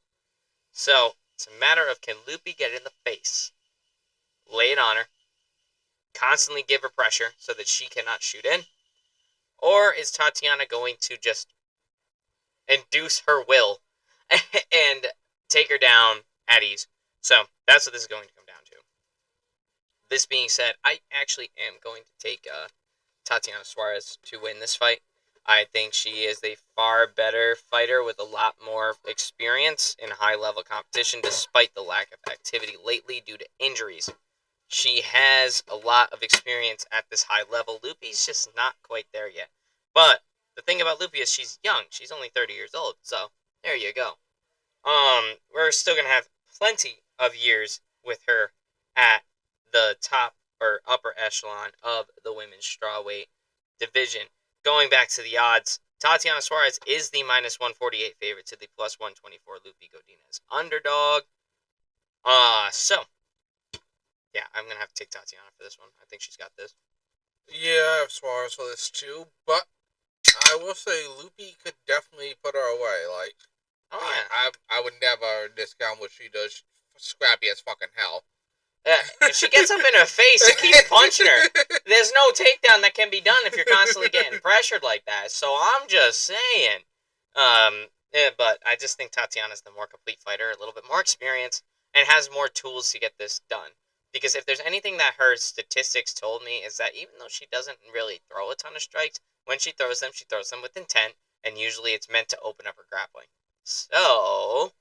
A: So it's a matter of, can Lupi get in the face, lay it on her, constantly give her pressure so that she cannot shoot in, or is Tatiana going to just induce her will and take her down at ease? So that's what this is going to come down to. This being said, I actually am going to take Tatiana Suarez to win this fight. I think she is a far better fighter with a lot more experience in high-level competition, despite the lack of activity lately due to injuries. She has a lot of experience at this high level. Lupi's just not quite there yet. But the thing about Lupi is she's young. She's only 30 years old. So there you go. We're still gonna have plenty of years with her at the top or upper echelon of the women's strawweight division. Going back to the odds, Tatiana Suarez is the minus 148 favorite to the plus 124 Lupi Godinez underdog. So yeah, I'm gonna have to take Tatiana for this one. I think she's got this.
B: Yeah, I have Suarez for this too, but I will say Lupi could definitely put her away. Like,
A: oh yeah,
B: I would never discount what she does. She's scrappy as fucking hell.
A: If she gets up in her face, you keep punching her. There's no takedown that can be done if you're constantly getting pressured like that. So I'm just saying. But I just think Tatiana's the more complete fighter, a little bit more experience, and has more tools to get this done. Because if there's anything that her statistics told me is that even though she doesn't really throw a ton of strikes, when she throws them with intent, and usually it's meant to open up her grappling. So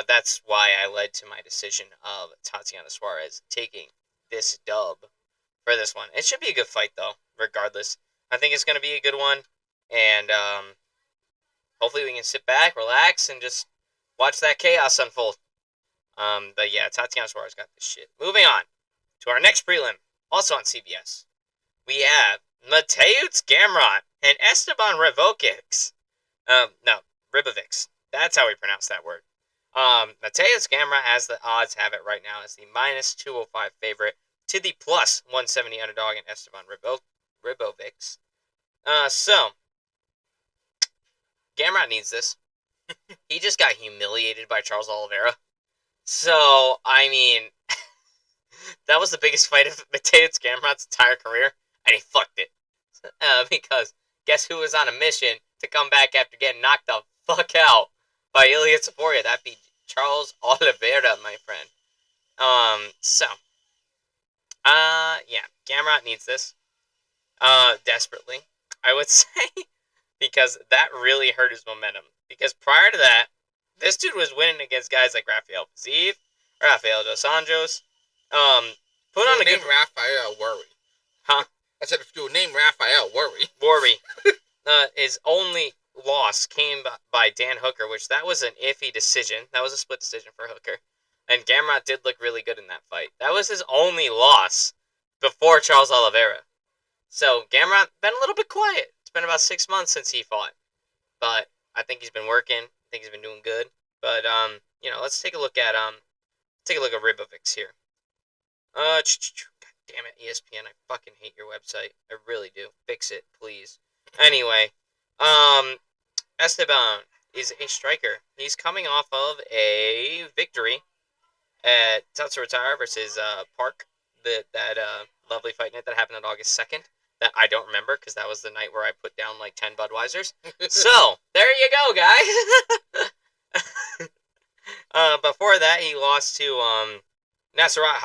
A: that's why I led to my decision of Tatiana Suarez taking this dub for this one. It should be a good fight, though, regardless. I think it's going to be a good one, and hopefully we can sit back, relax, and just watch that chaos unfold. But yeah, Tatiana Suarez got this shit. Moving on to our next prelim, also on CBS. We have Mateusz Gamrot and Esteban Ribovics. Ribovics. That's how we pronounce that word. Mateusz Gamrot, as the odds have it right now, is the minus 205 favorite to the plus 170 underdog in Esteban Ribovics. So, Gamrot needs this. He just got humiliated by Charles Oliveira. So, I mean, that was the biggest fight of Mateusz Gamrot's entire career, and he fucked it. Because guess who was on a mission to come back after getting knocked the fuck out by Ilya Taporia. That beat Charles Oliveira, my friend. Yeah, Gamrot needs this. Desperately, I would say, because that really hurt his momentum. Because prior to that, this dude was winning against guys like Rafael Fiziev, Rafael dos Anjos. Put on a good...
B: Rafael, worry.
A: Huh?
B: I said if you name Rafael, worry.
A: Worry. His only loss came by Dan Hooker, which that was an iffy decision. That was a split decision for Hooker. And Gamrot did look really good in that fight. That was his only loss before Charles Oliveira. So Gamrot been a little bit quiet. It's been about 6 months since he fought. But I think he's been working. I think he's been doing good. But let's take a look at Ribovix here. God damn it, ESPN, I fucking hate your website. I really do. Fix it, please. Anyway, Esteban is a striker. He's coming off of a victory at Tatsuro Tire versus Park. That lovely fight night that happened on August 2nd. That I don't remember because that was the night where I put down like 10 Budweisers. So, there you go, guys. Before that, he lost to Nasrat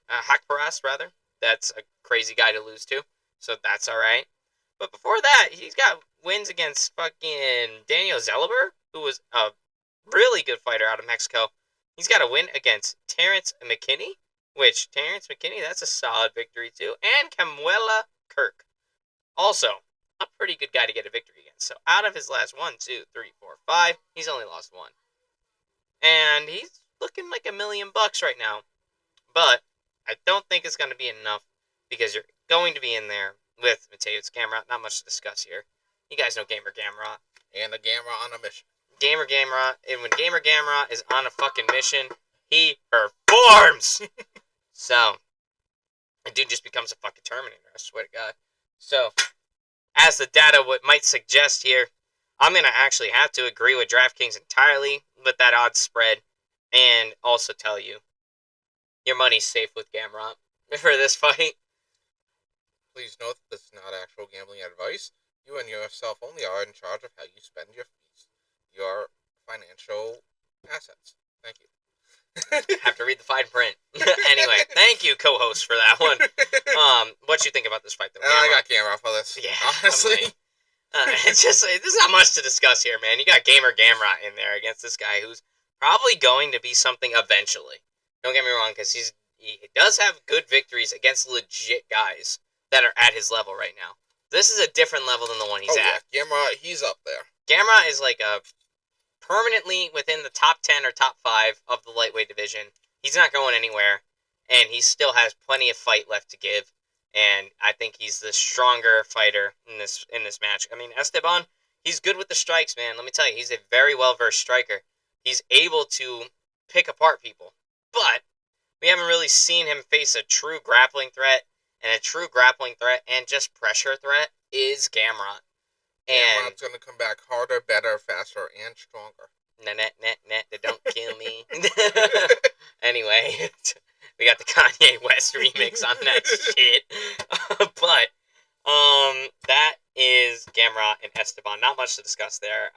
A: Hakparas, rather. That's a crazy guy to lose to, so that's alright. But before that, he's got wins against fucking Daniel Zellber, who was a really good fighter out of Mexico. He's got a win against Terrence McKinney, which Terrence McKinney, that's a solid victory too. And Camuela Kirk, also a pretty good guy to get a victory against. So out of his last 1, 2, 3, 4, 5, he's only lost 1. And he's looking like $1 million right now. But I don't think it's going to be enough because you're going to be in there with Mateusz Gamrot. Not much to discuss here. You guys know Gamer Gamrot.
B: And a Gamrot on a mission.
A: Gamer Gamrot. And when Gamer Gamrot is on a fucking mission, he performs! So, the dude just becomes a fucking Terminator, I swear to God. So, as the data might suggest here, I'm going to actually have to agree with DraftKings entirely with that odds spread, and also tell you, your money's safe with Gamrot for this fight.
B: Please note that this is not actual gambling advice. You and yourself only are in charge of how you spend your fees, your financial assets. Thank you.
A: Have to read the fine print. Anyway, thank you, co-host, for that one. What you think about this fight, though?
B: I got Gamrot for this.
A: Yeah,
B: honestly.
A: It's just there's not much to discuss here, man. You got Gamer Gamrot in there against this guy who's probably going to be something eventually. Don't get me wrong, because he does have good victories against legit guys that are at his level right now. This is a different level than the one he's at.
B: Yeah, Gamrot, he's up there.
A: Gamrot is like a permanently within the top 10 or top 5 of the lightweight division. He's not going anywhere, and he still has plenty of fight left to give. And I think he's the stronger fighter in this match. I mean, Esteban, he's good with the strikes, man. Let me tell you, he's a very well-versed striker. He's able to pick apart people. But we haven't really seen him face a true grappling threat. And a true grappling threat and just pressure threat is Gamrot. And
B: Gamrot's going to come back harder, better, faster, and stronger.
A: Net, don't kill me. Anyway, we got the Kanye West remix on that shit. But, that is Gamrot and Esteban. Not much to discuss there.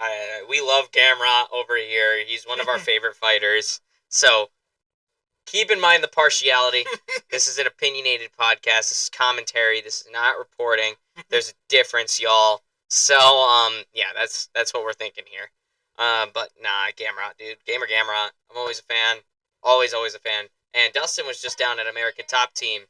A: We love Gamrot over here. He's one of our favorite fighters. So, keep in mind the partiality. This is an opinionated podcast. This is commentary. This is not reporting. There's a difference, y'all. So, yeah, that's what we're thinking here. But nah, Gamrot, dude. Gamer Gamrot. I'm always a fan. Always a fan. And Dustin was just down at American Top Team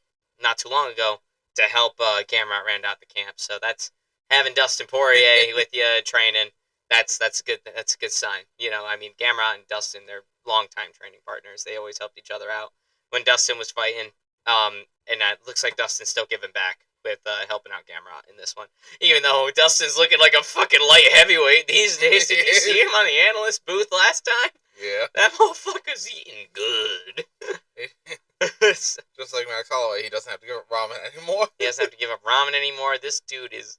A: not too long ago to help Gamrot round out the camp. So that's having Dustin Poirier with you training. That's good. That's a good sign. You know, I mean, Gamrot and Dustin, they're longtime training partners. They always helped each other out. When Dustin was fighting, and it looks like Dustin's still giving back with helping out Gamrot in this one. Even though Dustin's looking like a fucking light heavyweight these days. Did you see him on the analyst booth last time?
B: Yeah.
A: That motherfucker's eating good.
B: Just like Max Holloway, he doesn't have to give up ramen anymore.
A: He doesn't have to give up ramen anymore. This dude is...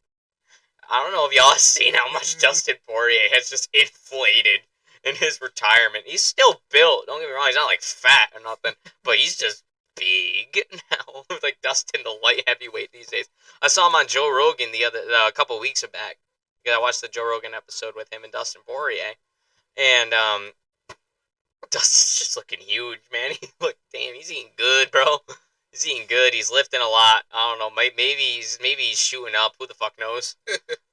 A: I don't know if y'all have seen how much Dustin Poirier has just inflated in his retirement. He's still built. Don't get me wrong, he's not like fat or nothing, but he's just big now. Like Dustin, the light heavyweight these days. I saw him on Joe Rogan a couple weeks back. because I watched the Joe Rogan episode with him and Dustin Poirier, and Dustin's just looking huge, man. He look, damn, he's eating good, bro. He's eating good. He's lifting a lot. I don't know. Maybe he's shooting up. Who the fuck knows?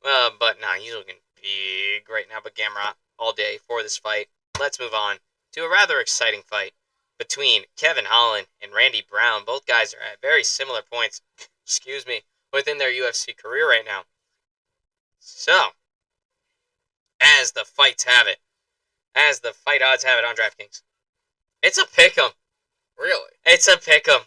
A: But nah, he's looking big right now. But Gamrot all day for this fight. Let's move on to a rather exciting fight between Kevin Holland and Randy Brown. Both guys are at very similar points. Excuse me, within their UFC career right now. So, as the fights have it, as the fight odds have it on DraftKings, it's a pick'em.
B: Really?
A: It's a pick'em.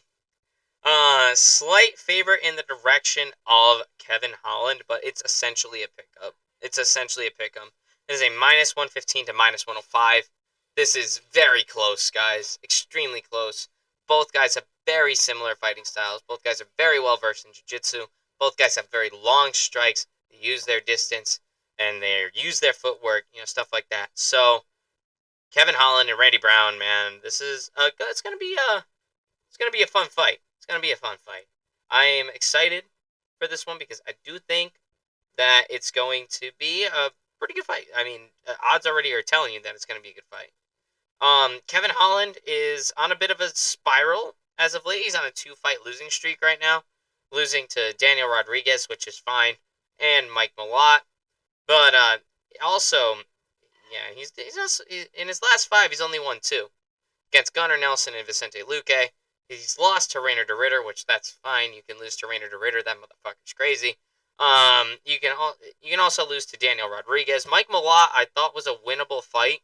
A: Slight favorite in the direction of Kevin Holland, but it's essentially a pickup. It's essentially a pick'em. It is a minus 115 to minus 105. This is very close, guys. Extremely close. Both guys have very similar fighting styles. Both guys are very well versed in jiu-jitsu. Both guys have very long strikes. They use their distance and they use their footwork, stuff like that. So, Kevin Holland and Randy Brown, man, this is it's gonna be a fun fight. It's gonna be a fun fight. I am excited for this one because I do think that it's going to be a pretty good fight. I mean, odds already are telling you that it's going to be a good fight. Kevin Holland is on a bit of a spiral as of late. He's on a 2-fight losing streak right now, losing to Daniel Rodriguez, which is fine, and Mike Malott. But also, yeah, he's also, in his last 5, he's only won 2 against Gunnar Nelson and Vicente Luque. He's lost to Rainer de Ritter, which that's fine. You can lose to Rainer de Ritter. That motherfucker's crazy. You can also lose to Daniel Rodriguez. Mike Malott, I thought was a winnable fight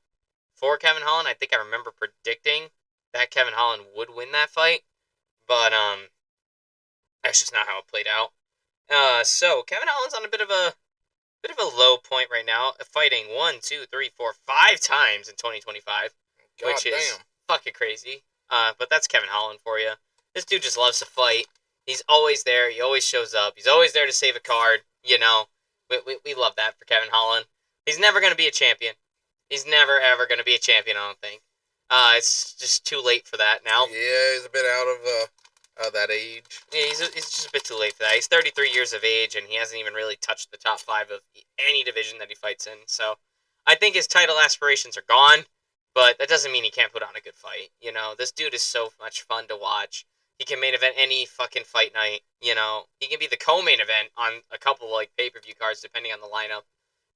A: for Kevin Holland. I think I remember predicting that Kevin Holland would win that fight, but that's just not how it played out. So Kevin Holland's on a bit of a low point right now, fighting 1, 2, 3, 4, 5 times in 2025, which is fucking crazy. But that's Kevin Holland for you. This dude just loves to fight. He's always there. He always shows up. He's always there to save a card. We love that for Kevin Holland. He's never going to be a champion. He's never, ever going to be a champion, I don't think. It's just too late for that now.
B: Yeah, he's a bit out of that age.
A: Yeah, he's just a bit too late for that. He's 33 years of age, and he hasn't even really touched the top 5 of any division that he fights in. So I think his title aspirations are gone, but that doesn't mean he can't put on a good fight. This dude is so much fun to watch. He can main event any fucking fight night. He can be the co-main event on a couple pay-per-view cards depending on the lineup,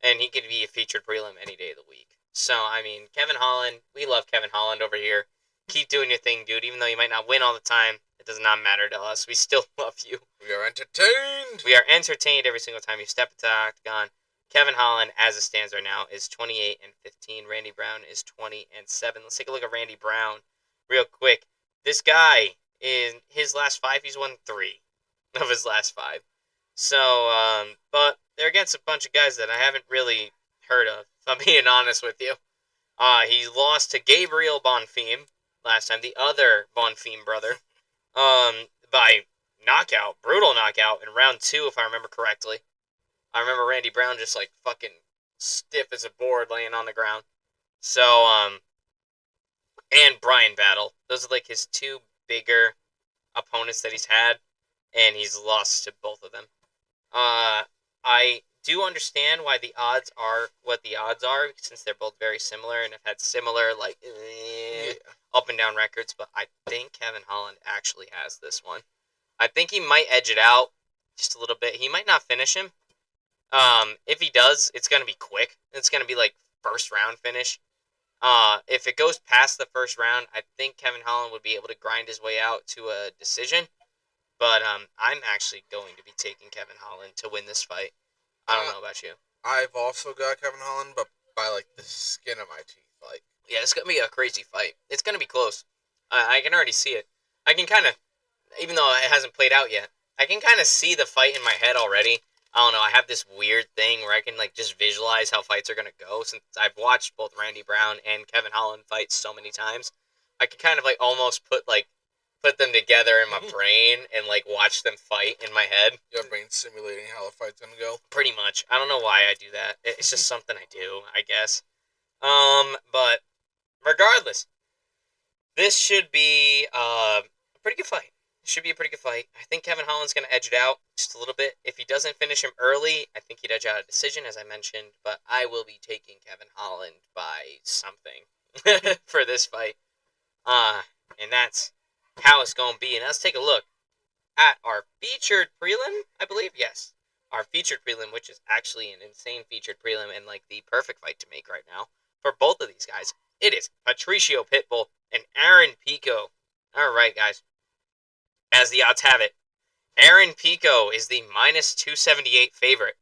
A: and he could be a featured prelim any day of the week. So I mean, Kevin Holland, we love Kevin Holland over here. Keep doing your thing, dude. Even though you might not win all the time, it does not matter to us. We still love you.
B: We are entertained.
A: We are entertained every single time you step into the octagon. Kevin Holland, as it stands right now, is 28-15. Randy Brown is 20-7. Let's take a look at Randy Brown real quick. This guy, in his last 5, he's won 3 of his last 5. So, but they're against a bunch of guys that I haven't really heard of, if I'm being honest with you. He lost to Gabriel Bonfim last time, the other Bonfim brother, by knockout, brutal knockout in round 2, if I remember correctly. I remember Randy Brown just fucking stiff as a board laying on the ground. So, and Brian Battle. Those are his 2 bigger opponents that he's had, and he's lost to both of them. I do understand why the odds are what the odds are, since they're both very similar and have had similar, up and down records, but I think Kevin Holland actually has this one. I think he might edge it out just a little bit. He might not finish him. If he does, it's going to be quick. It's going to be first round finish. If it goes past the first round, I think Kevin Holland would be able to grind his way out to a decision. But I'm actually going to be taking Kevin Holland to win this fight. I don't know about you.
B: I've also got Kevin Holland, but by the skin of my teeth.
A: Yeah, it's gonna be a crazy fight. It's gonna be close. I can already see it. I can kind of, even though it hasn't played out yet, I can kind of see the fight in my head already. I don't know. I have this weird thing where I can just visualize how fights are gonna go, since I've watched both Randy Brown and Kevin Holland fight so many times. I could kind of almost put them together in my brain and watch them fight in my head.
B: Your brain simulating how the fight's gonna go.
A: Pretty much. I don't know why I do that. It's just something I do, I guess. But regardless, this should be a pretty good fight. Should be a pretty good fight. I think Kevin Holland's going to edge it out just a little bit. If he doesn't finish him early, I think he'd edge out a decision, as I mentioned. But I will be taking Kevin Holland by something for this fight. And that's how it's going to be. And let's take a look at our featured prelim, I believe. Yes. Our featured prelim, which is actually an insane featured prelim and like the perfect fight to make right now for both of these guys. It is Patricio Pitbull and Aaron Pico. All right, guys. As the odds have it, Aaron Pico is the minus 278 favorite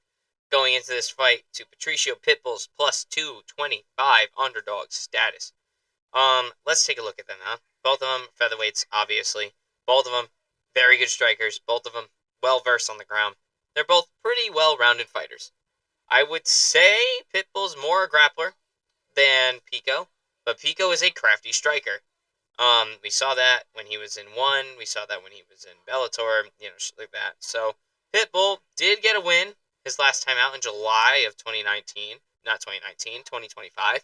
A: going into this fight to Patricio Pitbull's plus 225 underdog status. Let's take a look at them, huh? Both of them featherweights, obviously. Both of them very good strikers. Both of them well versed on the ground. They're both pretty well rounded fighters. I would say Pitbull's more a grappler than Pico, but Pico is a crafty striker. We saw that when he was in one. We saw that when he was in Bellator, shit like that. So Pitbull did get a win his last time out in July of 2019, not 2019, 2025,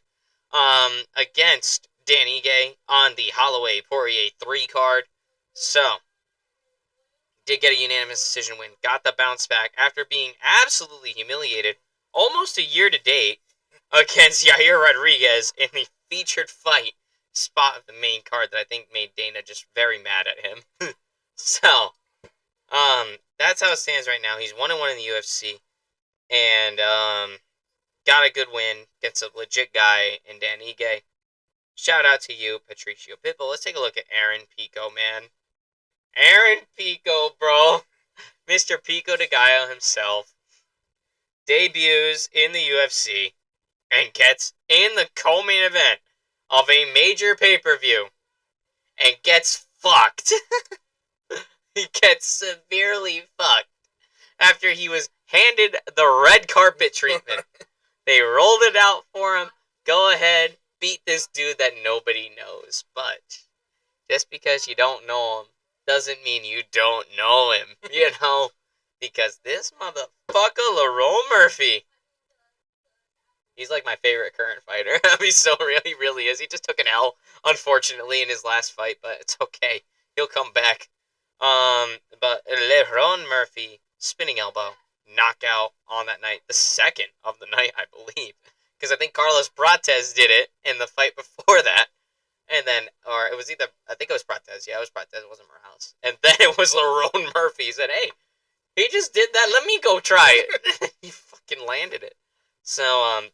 A: against Dan Ige on the Holloway Poirier 3 card. So did get a unanimous decision win. Got the bounce back after being absolutely humiliated almost a year to date against Yair Rodriguez in the featured fight spot of the main card that I think made Dana just very mad at him. So, that's how it stands right now. He's 1-1 in the UFC, and got a good win against a legit guy in Dan Ige. Shout out to you, Patricio Pitbull. Let's take a look at Aaron Pico, man. Aaron Pico, bro. Mr. Pico de Gallo himself debuts in the UFC and gets in the co-main event of a major pay-per-view and gets fucked. He gets severely fucked after he was handed the red carpet treatment. They rolled it out for him. Go ahead, beat this dude that nobody knows. But just because you don't know him doesn't mean you don't know him, Because this motherfucker, Lerone Murphy, he's like my favorite current fighter. He's so real. He really is. He just took an L, unfortunately, in his last fight, but it's okay. He'll come back. But Lerone Murphy, spinning elbow, knockout on that night. The second of the night, I believe. Because I think Carlos Prates did it in the fight before that. And then, or it was either, I think it was Prates. Yeah, it was Prates. It wasn't Morales. And then it was Lerone Murphy. He said, hey, he just did that. Let me go try it. He fucking landed it. So,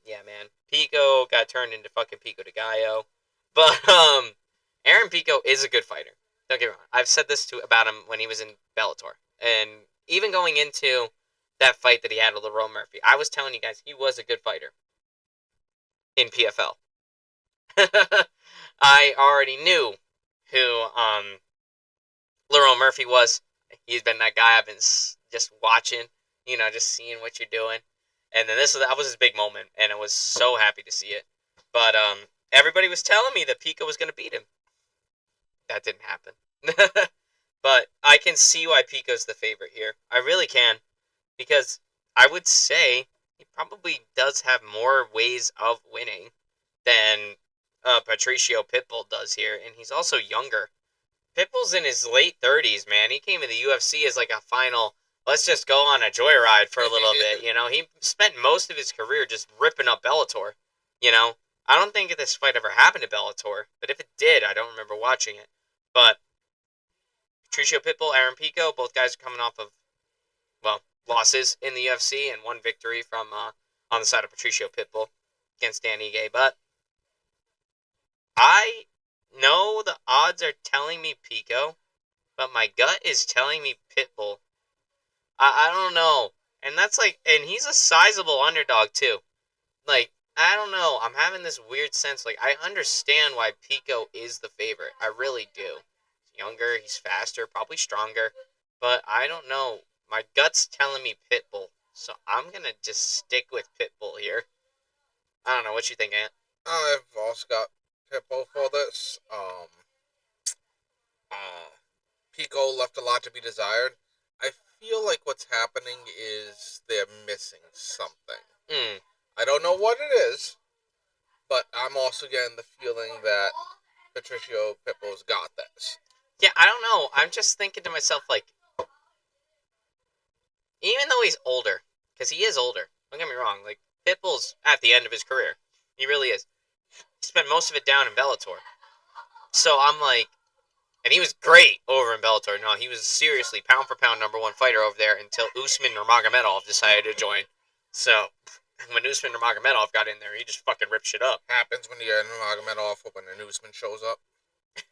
A: yeah, man. Pico got turned into fucking Pico de Gallo. But, Aaron Pico is a good fighter. Don't get me wrong. I've said this about him when he was in Bellator. And even going into that fight that he had with Lerone Murphy, I was telling you guys he was a good fighter in PFL. I already knew who, Lerone Murphy was. He's been that guy I've been just watching, just seeing what you're doing. And then that was his big moment, and I was so happy to see it. But everybody was telling me that Pico was going to beat him. That didn't happen. But I can see why Pico's the favorite here. I really can. Because I would say he probably does have more ways of winning than Patricio Pitbull does here. And he's also younger. Pitbull's in his late 30s, man. He came in the UFC as like a final, let's just go on a joyride for a little bit, He spent most of his career just ripping up Bellator, I don't think this fight ever happened to Bellator, but if it did, I don't remember watching it. But Patricio Pitbull, Aaron Pico, both guys are coming off of, losses in the UFC and one victory from on the side of Patricio Pitbull against Dan Ige. But I know the odds are telling me Pico, but my gut is telling me Pitbull. I don't know. And that's and he's a sizable underdog too. I don't know. I'm having this weird sense. I understand why Pico is the favorite. I really do. He's younger, he's faster, probably stronger. But I don't know. My gut's telling me Pitbull. So I'm going to just stick with Pitbull here. I don't know. What you think, Ant?
B: I've also got Pitbull for this. Pico left a lot to be desired. I feel like what's happening is they're missing something. I don't know what it is, but I'm also getting the feeling that Patricio Pitbull's got this.
A: Yeah, I don't know. I'm just thinking to myself, like, even though he's older, because he is older, don't get me wrong, like, Pitbull's at the end of his career. He really is. He spent most of it down in Bellator. So I'm like, and he was great over in Bellator. No, he was seriously pound for pound #1 fighter over there until Usman Nurmagomedov decided to join. So when Usman Nurmagomedov got in there, he just fucking ripped shit up.
B: Happens when you get an argument off when a newsman shows up.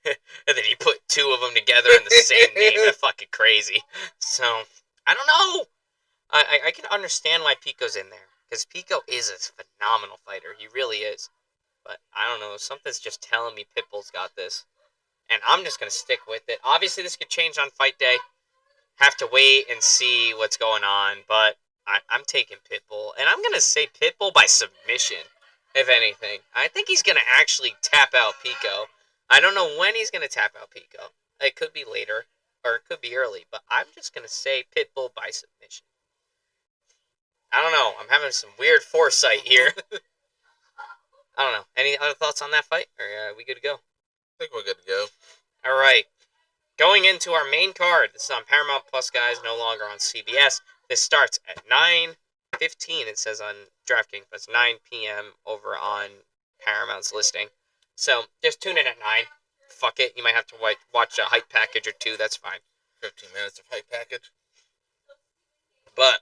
A: And then he put two of them together in the same name. That's fucking crazy. So I don't know. I can understand why Pico's in there, because Pico is a phenomenal fighter. He really is. But I don't know. Something's just telling me Pitbull's got this. And I'm just going to stick with it. Obviously, this could change on fight day. Have to wait and see what's going on. But I'm taking Pitbull. And I'm going to say Pitbull by submission, if anything. I think he's going to actually tap out Pico. I don't know when he's going to tap out Pico. It could be later, or it could be early. But I'm just going to say Pitbull by submission. I don't know. I'm having some weird foresight here. I don't know. Any other thoughts on that fight? Or are we good to go?
B: I think we're good to go.
A: All right. Going into our main card. This is on Paramount Plus, guys. No longer on CBS. This starts at 9:15. It says on DraftKings, but it's 9 p.m. over on Paramount's listing. So just tune in at 9. Fuck it. You might have to watch a hype package or two. That's fine.
B: 15 minutes of hype package.
A: But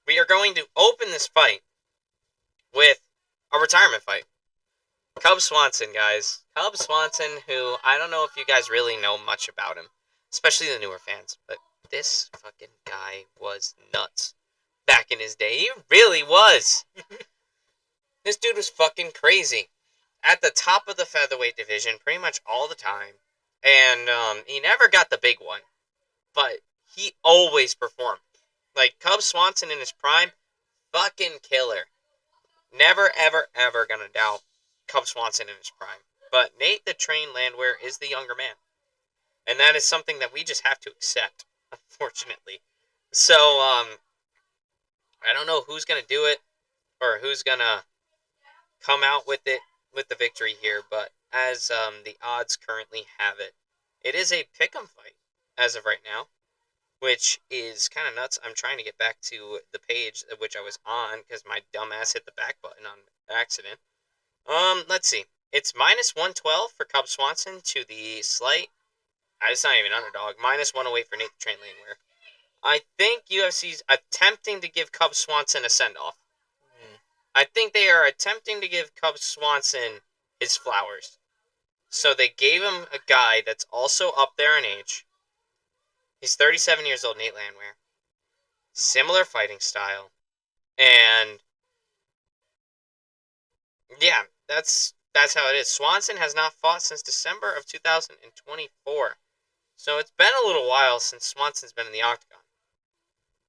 A: we are going to open this fight with a retirement fight. Cub Swanson, guys. Cub Swanson, who I don't know if you guys really know much about him, especially the newer fans, but this fucking guy was nuts back in his day. He really was. This dude was fucking crazy. At the top of the featherweight division pretty much all the time. And he never got the big one, but he always performed. Like, Cub Swanson in his prime, fucking killer. Never, ever, ever gonna doubt Cub Swanson in his prime. But Nate the Train Landwehr is the younger man. And that is something that we just have to accept, unfortunately. So, I don't know who's gonna do it, or who's gonna come out with it, with the victory here, but as the odds currently have it, it is a pick'em fight as of right now, which is kind of nuts. I'm trying to get back to the page of which I was on because my dumbass hit the back button on accident. Let's see. It's -112 for Cub Swanson to the slight. It's not even underdog. -108 for Nate the Train Landwehr. I think UFC's attempting to give Cub Swanson a send-off. I think they are attempting to give Cub Swanson his flowers. So they gave him a guy that's also up there in age. He's 37 years old, Nate Landwehr. Similar fighting style. And yeah, that's how it is. Swanson has not fought since December of 2024. So it's been a little while since Swanson's been in the octagon.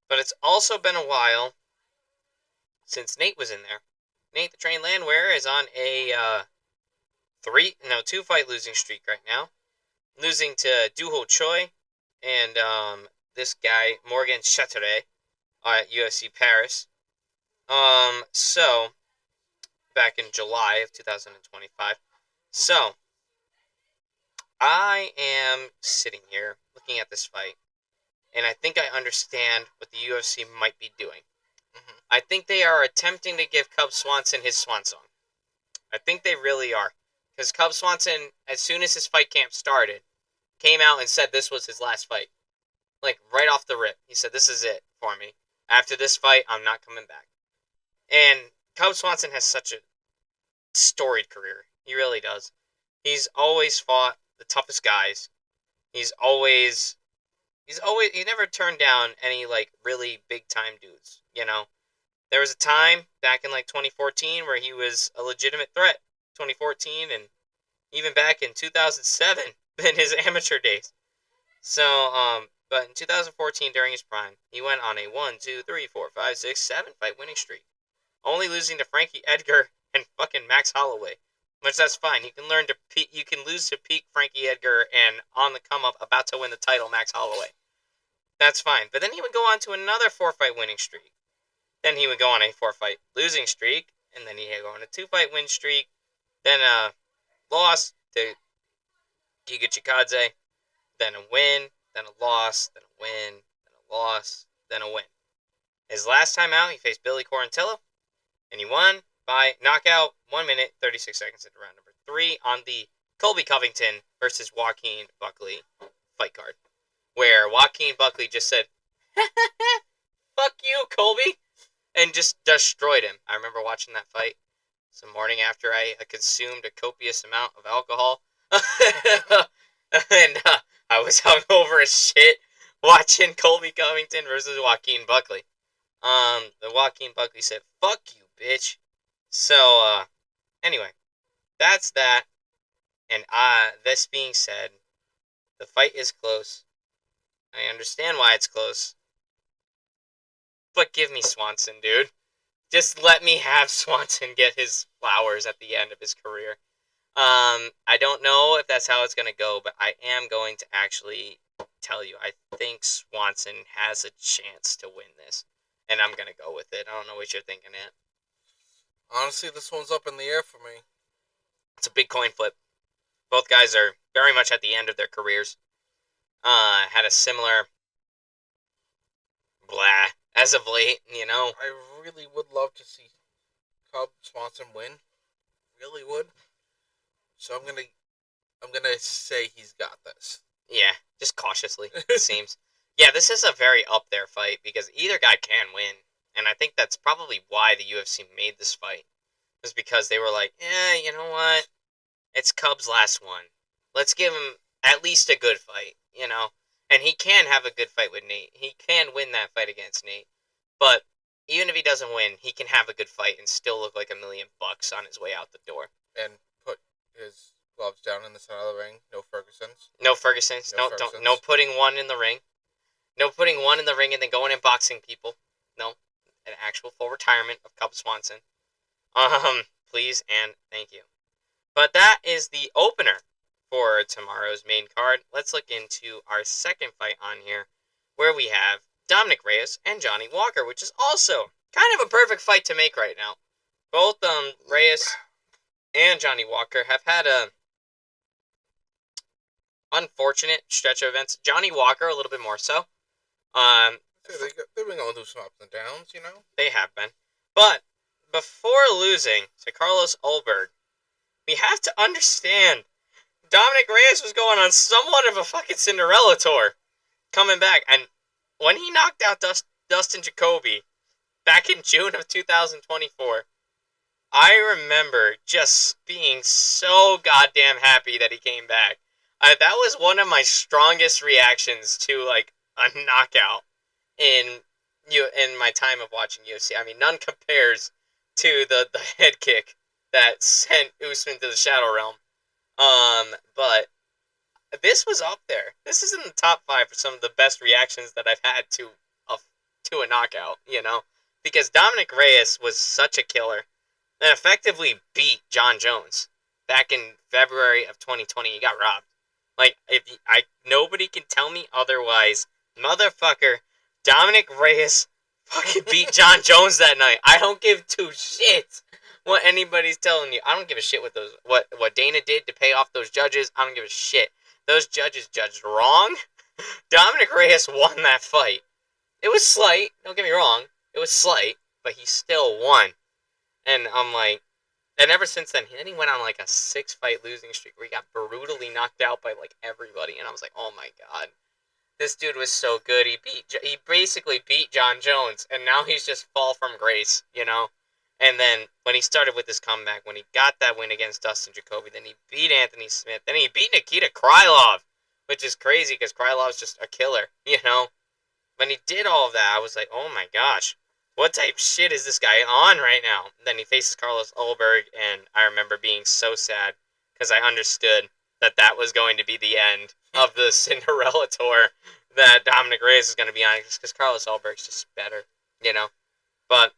A: But it's also been a while since Nate was in there. Nate the Train Landwehr is on a 2-fight losing streak right now. Losing to Duho Choi and this guy, Morgan Chateauret, at UFC Paris. So, back in July of 2025. So, I am sitting here looking at this fight, and I think I understand what the UFC might be doing.
B: Mm-hmm.
A: I think they are attempting to give Cub Swanson his swan song. I think they really are. Because Cub Swanson, as soon as his fight camp started, came out and said this was his last fight. Like, right off the rip. He said, this is it for me. After this fight, I'm not coming back. And Cub Swanson has such a storied career. He really does. He's always fought the toughest guys. He never turned down any, like, really big-time dudes, you know? There was a time back in, like, 2014 where he was a legitimate threat. 2014 and even back in 2007 in his amateur days. So, but in 2014 during his prime, he went on a 7-fight winning streak. Only losing to Frankie Edgar and fucking Max Holloway. Which that's fine. You can lose to peak Frankie Edgar and on the come up about to win the title Max Holloway. That's fine. But then he would go on to another 4-fight winning streak. Then he would go on a 4-fight losing streak, and then he'd go on a 2-fight win streak. Then lost to Giga Chikadze. then a win, then a loss, then a win, then a loss, then a win. His last time out, he faced Billy Quarantillo, and he won by knockout 1 minute, 36 seconds into round number 3 on the Colby Covington versus Joaquin Buckley fight card, where Joaquin Buckley just said, fuck you, Colby, and just destroyed him. I remember watching that fight some morning after I consumed a copious amount of alcohol. And I was hungover as shit watching Colby Covington versus Joaquin Buckley. The Joaquin Buckley said, fuck you, bitch. So, anyway, that's that. And this being said, the fight is close. I understand why it's close. But give me Swanson, dude. Just let me have Swanson get his flowers at the end of his career. I don't know if that's how it's going to go, but I am going to actually tell you, I think Swanson has a chance to win this. And I'm going to go with it. I don't know what you're thinking, Ant.
B: Honestly, this one's up in the air for me.
A: It's a big coin flip. Both guys are very much at the end of their careers. Had a similar blah as of late, you know.
B: I really would love to see Cub Swanson win. Really would. So I'm gonna say he's got this.
A: Yeah, just cautiously, it seems. Yeah, this is a very up there fight because either guy can win. And I think that's probably why the UFC made this fight. Was because they were like, you know what? It's Cub's last one. Let's give him at least a good fight, you know? And he can have a good fight with Nate. He can win that fight against Nate. But even if he doesn't win, he can have a good fight and still look like $1 million on his way out the door.
B: And put his gloves down in the center of the ring. No Ferguson's.
A: No Ferguson's. No putting one in the ring. No putting one in the ring and then going and boxing people. No. An actual full retirement of Cub Swanson. Please and thank you. But that is the opener for tomorrow's main card. Let's look into our second fight on here, where we have Dominic Reyes and Johnny Walker, which is also kind of a perfect fight to make right now. Both Reyes and Johnny Walker have had a unfortunate stretch of events. Johnny Walker a little bit more so.
B: They've been going through some ups and downs, you know?
A: They have been. But before losing to Carlos Ulberg, we have to understand Dominic Reyes was going on somewhat of a fucking Cinderella tour coming back. And when he knocked out Dustin Jacoby back in June of 2024, I remember just being so goddamn happy that he came back. That was one of my strongest reactions to like a knockout in my time of watching UFC. I mean, none compares to the head kick that sent Usman to the Shadow Realm. But this was up there. This is in the top 5 for some of the best reactions that I've had to a knockout, you know? Because Dominic Reyes was such a killer and effectively beat John Jones back in February of 2020. He got robbed. Like, nobody can tell me otherwise. Motherfucker, Dominic Reyes fucking beat John Jones that night. I don't give two shits what anybody's telling you. I don't give a shit what Dana did to pay off those judges. I don't give a shit. Those judges judged wrong. Dominic Reyes won that fight. It was slight. Don't get me wrong. It was slight, but he still won. And I'm like, and ever since then, he went on like a 6-fight losing streak where he got brutally knocked out by like everybody. And I was like, oh my god, this dude was so good. He basically beat John Jones, and now he's just fall from grace, you know. And then when he started with this comeback, when he got that win against Dustin Jacoby, then he beat Anthony Smith, then he beat Nikita Krylov, which is crazy because Krylov's just a killer, you know. When he did all of that, I was like, oh my gosh, what type of shit is this guy on right now? And then he faces Carlos Ulberg, and I remember being so sad because I understood that was going to be the end of the Cinderella tour that Dominic Reyes is going to be on, because Carlos Ulberg's just better, you know. But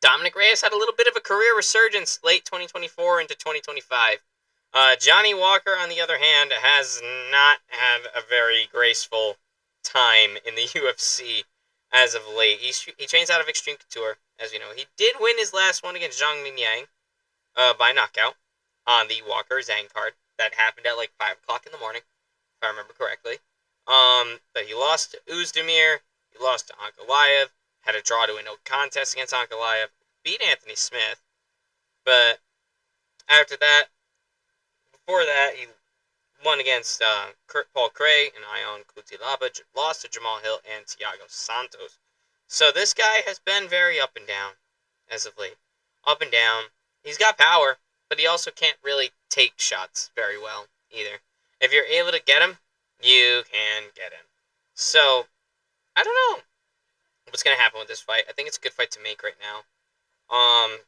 A: Dominic Reyes had a little bit of a career resurgence late 2024 into 2025. Johnny Walker, on the other hand, has not had a very graceful time in the UFC as of late. He trains out of Extreme Couture, as you know. He did win his last one against Zhang Mingyang by knockout on the Walker Zhang card. That happened at like 5 o'clock in the morning, if I remember correctly. But he lost to Uzdemir, he lost to Ankalaev, had a draw to a no contest against Ankalaev, beat Anthony Smith, but after that, before that, he won against Paul Craig and Ion Cutelaba, lost to Jamal Hill and Thiago Santos. So this guy has been very up and down as of late. Up and down. He's got power, but he also can't really take shots very well either. If you're able to get him, you can get him. So, I don't know what's going to happen with this fight. I think it's a good fight to make right now.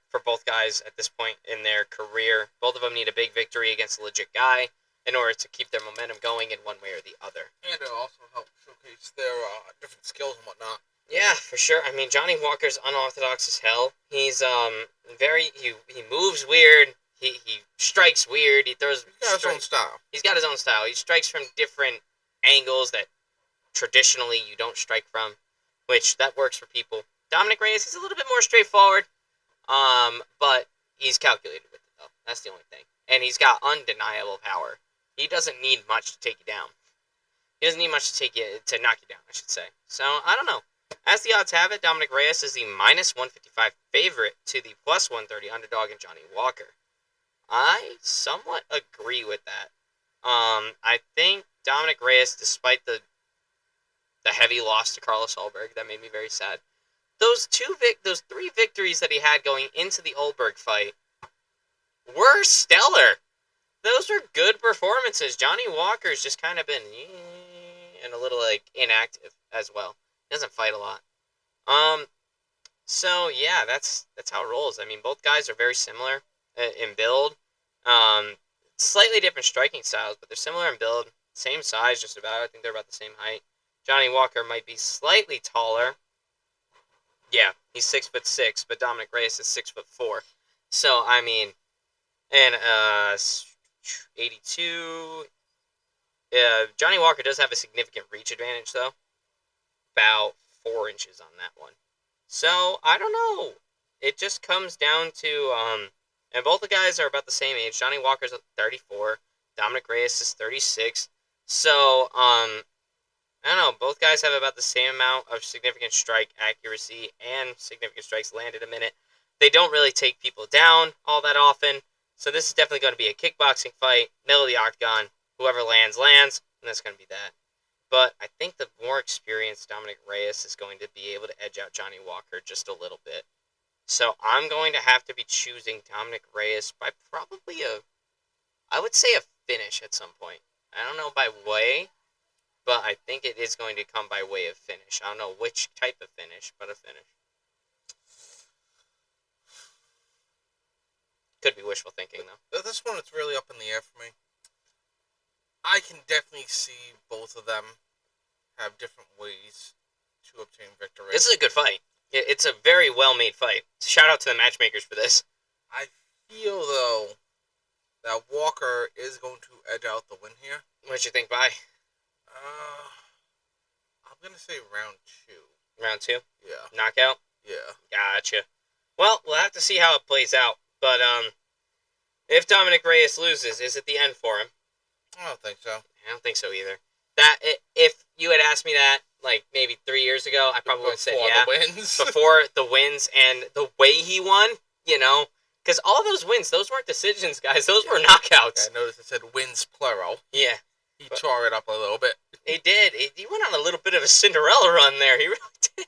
A: For both guys at this point in their career. Both of them need a big victory against a legit guy in order to keep their momentum going in one way or the other.
B: And it also helps showcase their different skills and whatnot.
A: Yeah, for sure. I mean, Johnny Walker's unorthodox as hell. He's he moves weird. He strikes weird. He throws.
B: He's got his own style.
A: He's got his own style. He strikes from different angles that traditionally you don't strike from, which that works for people. Dominic Reyes is a little bit more straightforward, but he's calculated with it though. That's the only thing. And he's got undeniable power. He doesn't need much to take you down. He doesn't need much to knock you down, I should say. So I don't know. As the odds have it, Dominic Reyes is the minus 155 favorite to the plus 130 underdog in Johnny Walker. I somewhat agree with that. I think Dominic Reyes, despite the heavy loss to Carlos Ulberg, that made me very sad. Those three victories that he had going into the Ulberg fight were stellar. Those were good performances. Johnny Walker's just kind of been and a little inactive as well. He doesn't fight a lot. So yeah, that's how it rolls. I mean, both guys are very similar in build. Slightly different striking styles, but they're similar in build. Same size, just about. I think they're about the same height. Johnny Walker might be slightly taller. Yeah, he's 6'6", but Dominic Reyes is 6'4". So I mean, and 82. Johnny Walker does have a significant reach advantage though. About 4 inches on that one. So I don't know. It just comes down to and both the guys are about the same age. Johnny Walker's 34. Dominic Reyes is 36. So I don't know. Both guys have about the same amount of significant strike accuracy and significant strikes landed a minute. They don't really take people down all that often. So this is definitely going to be a kickboxing fight. Middle of the octagon. Whoever lands, lands. And that's going to be that. But I think the more experienced Dominic Reyes is going to be able to edge out Johnny Walker just a little bit. So I'm going to have to be choosing Dominic Reyes by probably I would say a finish at some point. I don't know by way, but I think it is going to come by way of finish. I don't know which type of finish, but a finish. Could be wishful thinking, though.
B: This one is really up in the air for me. I can definitely see both of them have different ways to obtain victory.
A: This is a good fight. It's a very well-made fight. Shout out to the matchmakers for this.
B: I feel, though, that Walker is going to edge out the win here.
A: What you think, by?
B: I'm going to say round 2.
A: Round 2?
B: Yeah.
A: Knockout?
B: Yeah.
A: Gotcha. Well, we'll have to see how it plays out. But if Dominic Reyes loses, is it the end for him?
B: I don't think so.
A: I don't think so either. If you had asked me that, like, maybe 3 years ago, I probably would have said yeah. Before the wins and the way he won, you know. Because all those wins, those weren't decisions, guys. Those were knockouts.
B: I noticed it said wins plural.
A: Yeah.
B: He tore it up a little bit.
A: He did. He went on a little bit of a Cinderella run there. He really did.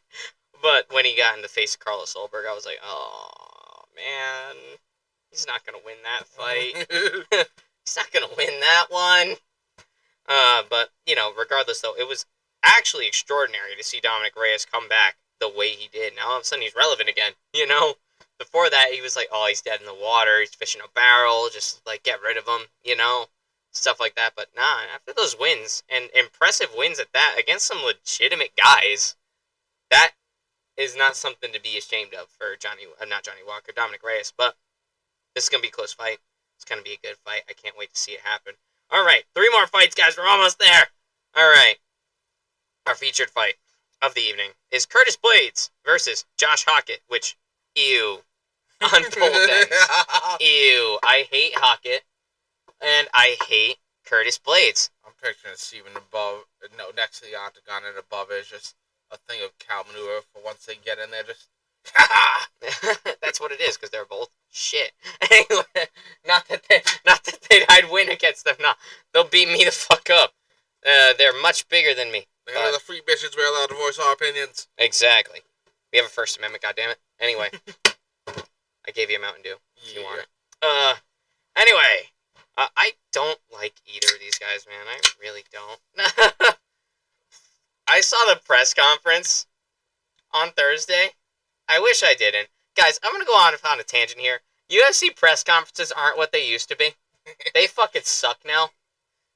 A: But when he got in the face of Carlos Ulberg, I was like, oh, man. He's not going to win that fight. He's not going to win that one. But, you know, regardless, though, it was actually extraordinary to see Dominic Reyes come back the way he did. Now, all of a sudden, he's relevant again, you know? Before that, he was like, oh, he's dead in the water. He's fishing a barrel. Just, like, get rid of him, you know? Stuff like that. But, nah, after those wins, and impressive wins at that, against some legitimate guys, that is not something to be ashamed of for not Johnny Walker, Dominic Reyes. But this is going to be a close fight. It's going to be a good fight. I can't wait to see it happen. All right, 3 more fights, guys. We're almost there. All right. Our featured fight of the evening is Curtis Blades versus Josh Hockett, which, ew, on both ends. Ew, I hate Hockett, and I hate Curtis Blades.
B: I'm picturing Steven above, no, next to the octagon and above it is just a thing of cow manure for once they get in there, just, ha.
A: That's what it is, because they're both shit. Anyway, not that I'd win against them. No, they'll beat me the fuck up. They're much bigger than me.
B: They're the free bitches. We're allowed to voice our opinions.
A: Exactly. We have a First Amendment, goddammit. Anyway, I gave you a Mountain Dew if you want it. Anyway, I don't like either of these guys, man. I really don't. I saw the press conference on Thursday. I wish I didn't. Guys, I'm going to go on a tangent here. UFC press conferences aren't what they used to be. They fucking suck now.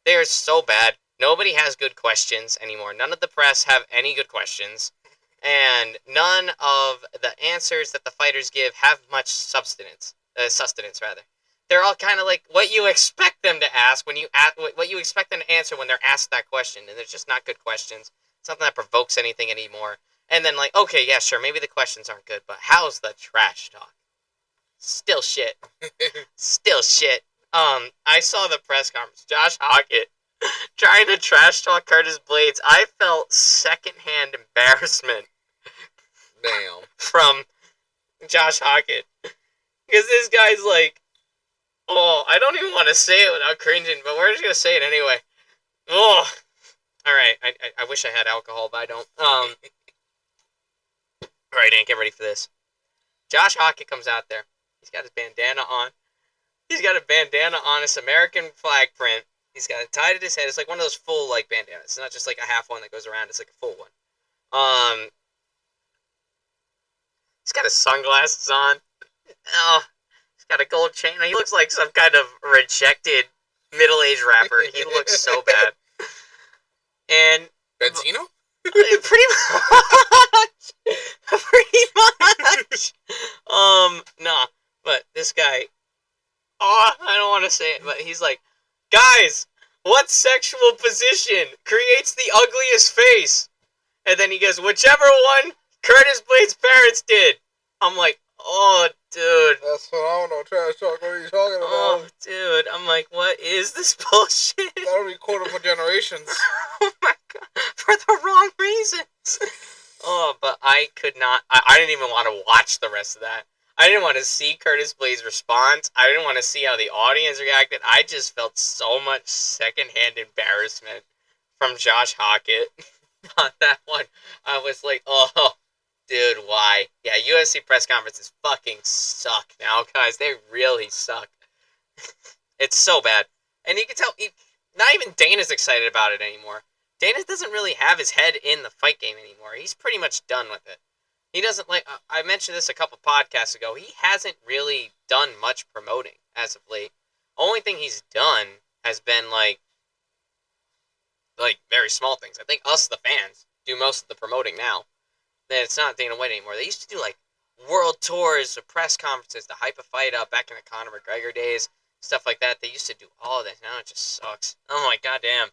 A: They are so bad. Nobody has good questions anymore. None of the press have any good questions. And none of the answers that the fighters give have much sustenance, rather. They're all kind of like what you expect them to ask when what you expect them to answer when they're asked that question, and they're just not good questions. It's nothing that provokes anything anymore. And then like, okay, yeah, sure, maybe the questions aren't good, but how's the trash talk? Still shit. Still shit. I saw the press conference. Josh Hockett trying to trash talk Curtis Blades. I felt secondhand embarrassment.
B: Damn.
A: From Josh Hockett. Because this guy's like, oh, I don't even want to say it without cringing, but we're just going to say it anyway. Oh. Alright, I wish I had alcohol, but I don't. Alright, Aunt, get ready for this. Josh Hockett comes out there. He's got his bandana on. He's got a bandana on, this American flag print. He's got it tied at his head. It's like one of those full, like, bandanas. It's not just like a half one that goes around. It's like a full one. He's got his sunglasses on. Oh, he's got a gold chain. He looks like some kind of rejected middle-aged rapper. He looks so bad. And
B: Benzino?
A: Pretty much. Pretty much. Nah. But this guy, I don't want to say it, but he's like, guys, what sexual position creates the ugliest face? And then he goes, whichever one Curtis Blades' parents did. I'm like, oh, dude.
B: That's phenomenal trash talk. What are you talking about?
A: Oh, dude. I'm like, what is this bullshit?
B: That'll be quoted for generations.
A: Oh, my God. For the wrong reasons. Oh, but I could not. I didn't even want to watch the rest of that. I didn't want to see Curtis Blades' response. I didn't want to see how the audience reacted. I just felt so much secondhand embarrassment from Josh Hockett on that one. I was like, oh, dude, why? Yeah, UFC press conferences fucking suck now, guys. They really suck. It's so bad. And you can tell, not even Dana's excited about it anymore. Dana doesn't really have his head in the fight game anymore. He's pretty much done with it. He doesn't like, I mentioned this a couple podcasts ago, he hasn't really done much promoting as of late. Only thing he's done has been like very small things. I think us, the fans, do most of the promoting now. It's not Dana White anymore. They used to do like world tours, or press conferences to hype a fight up back in the Conor McGregor days, stuff like that. They used to do all of that. Now it just sucks. Oh my goddamn.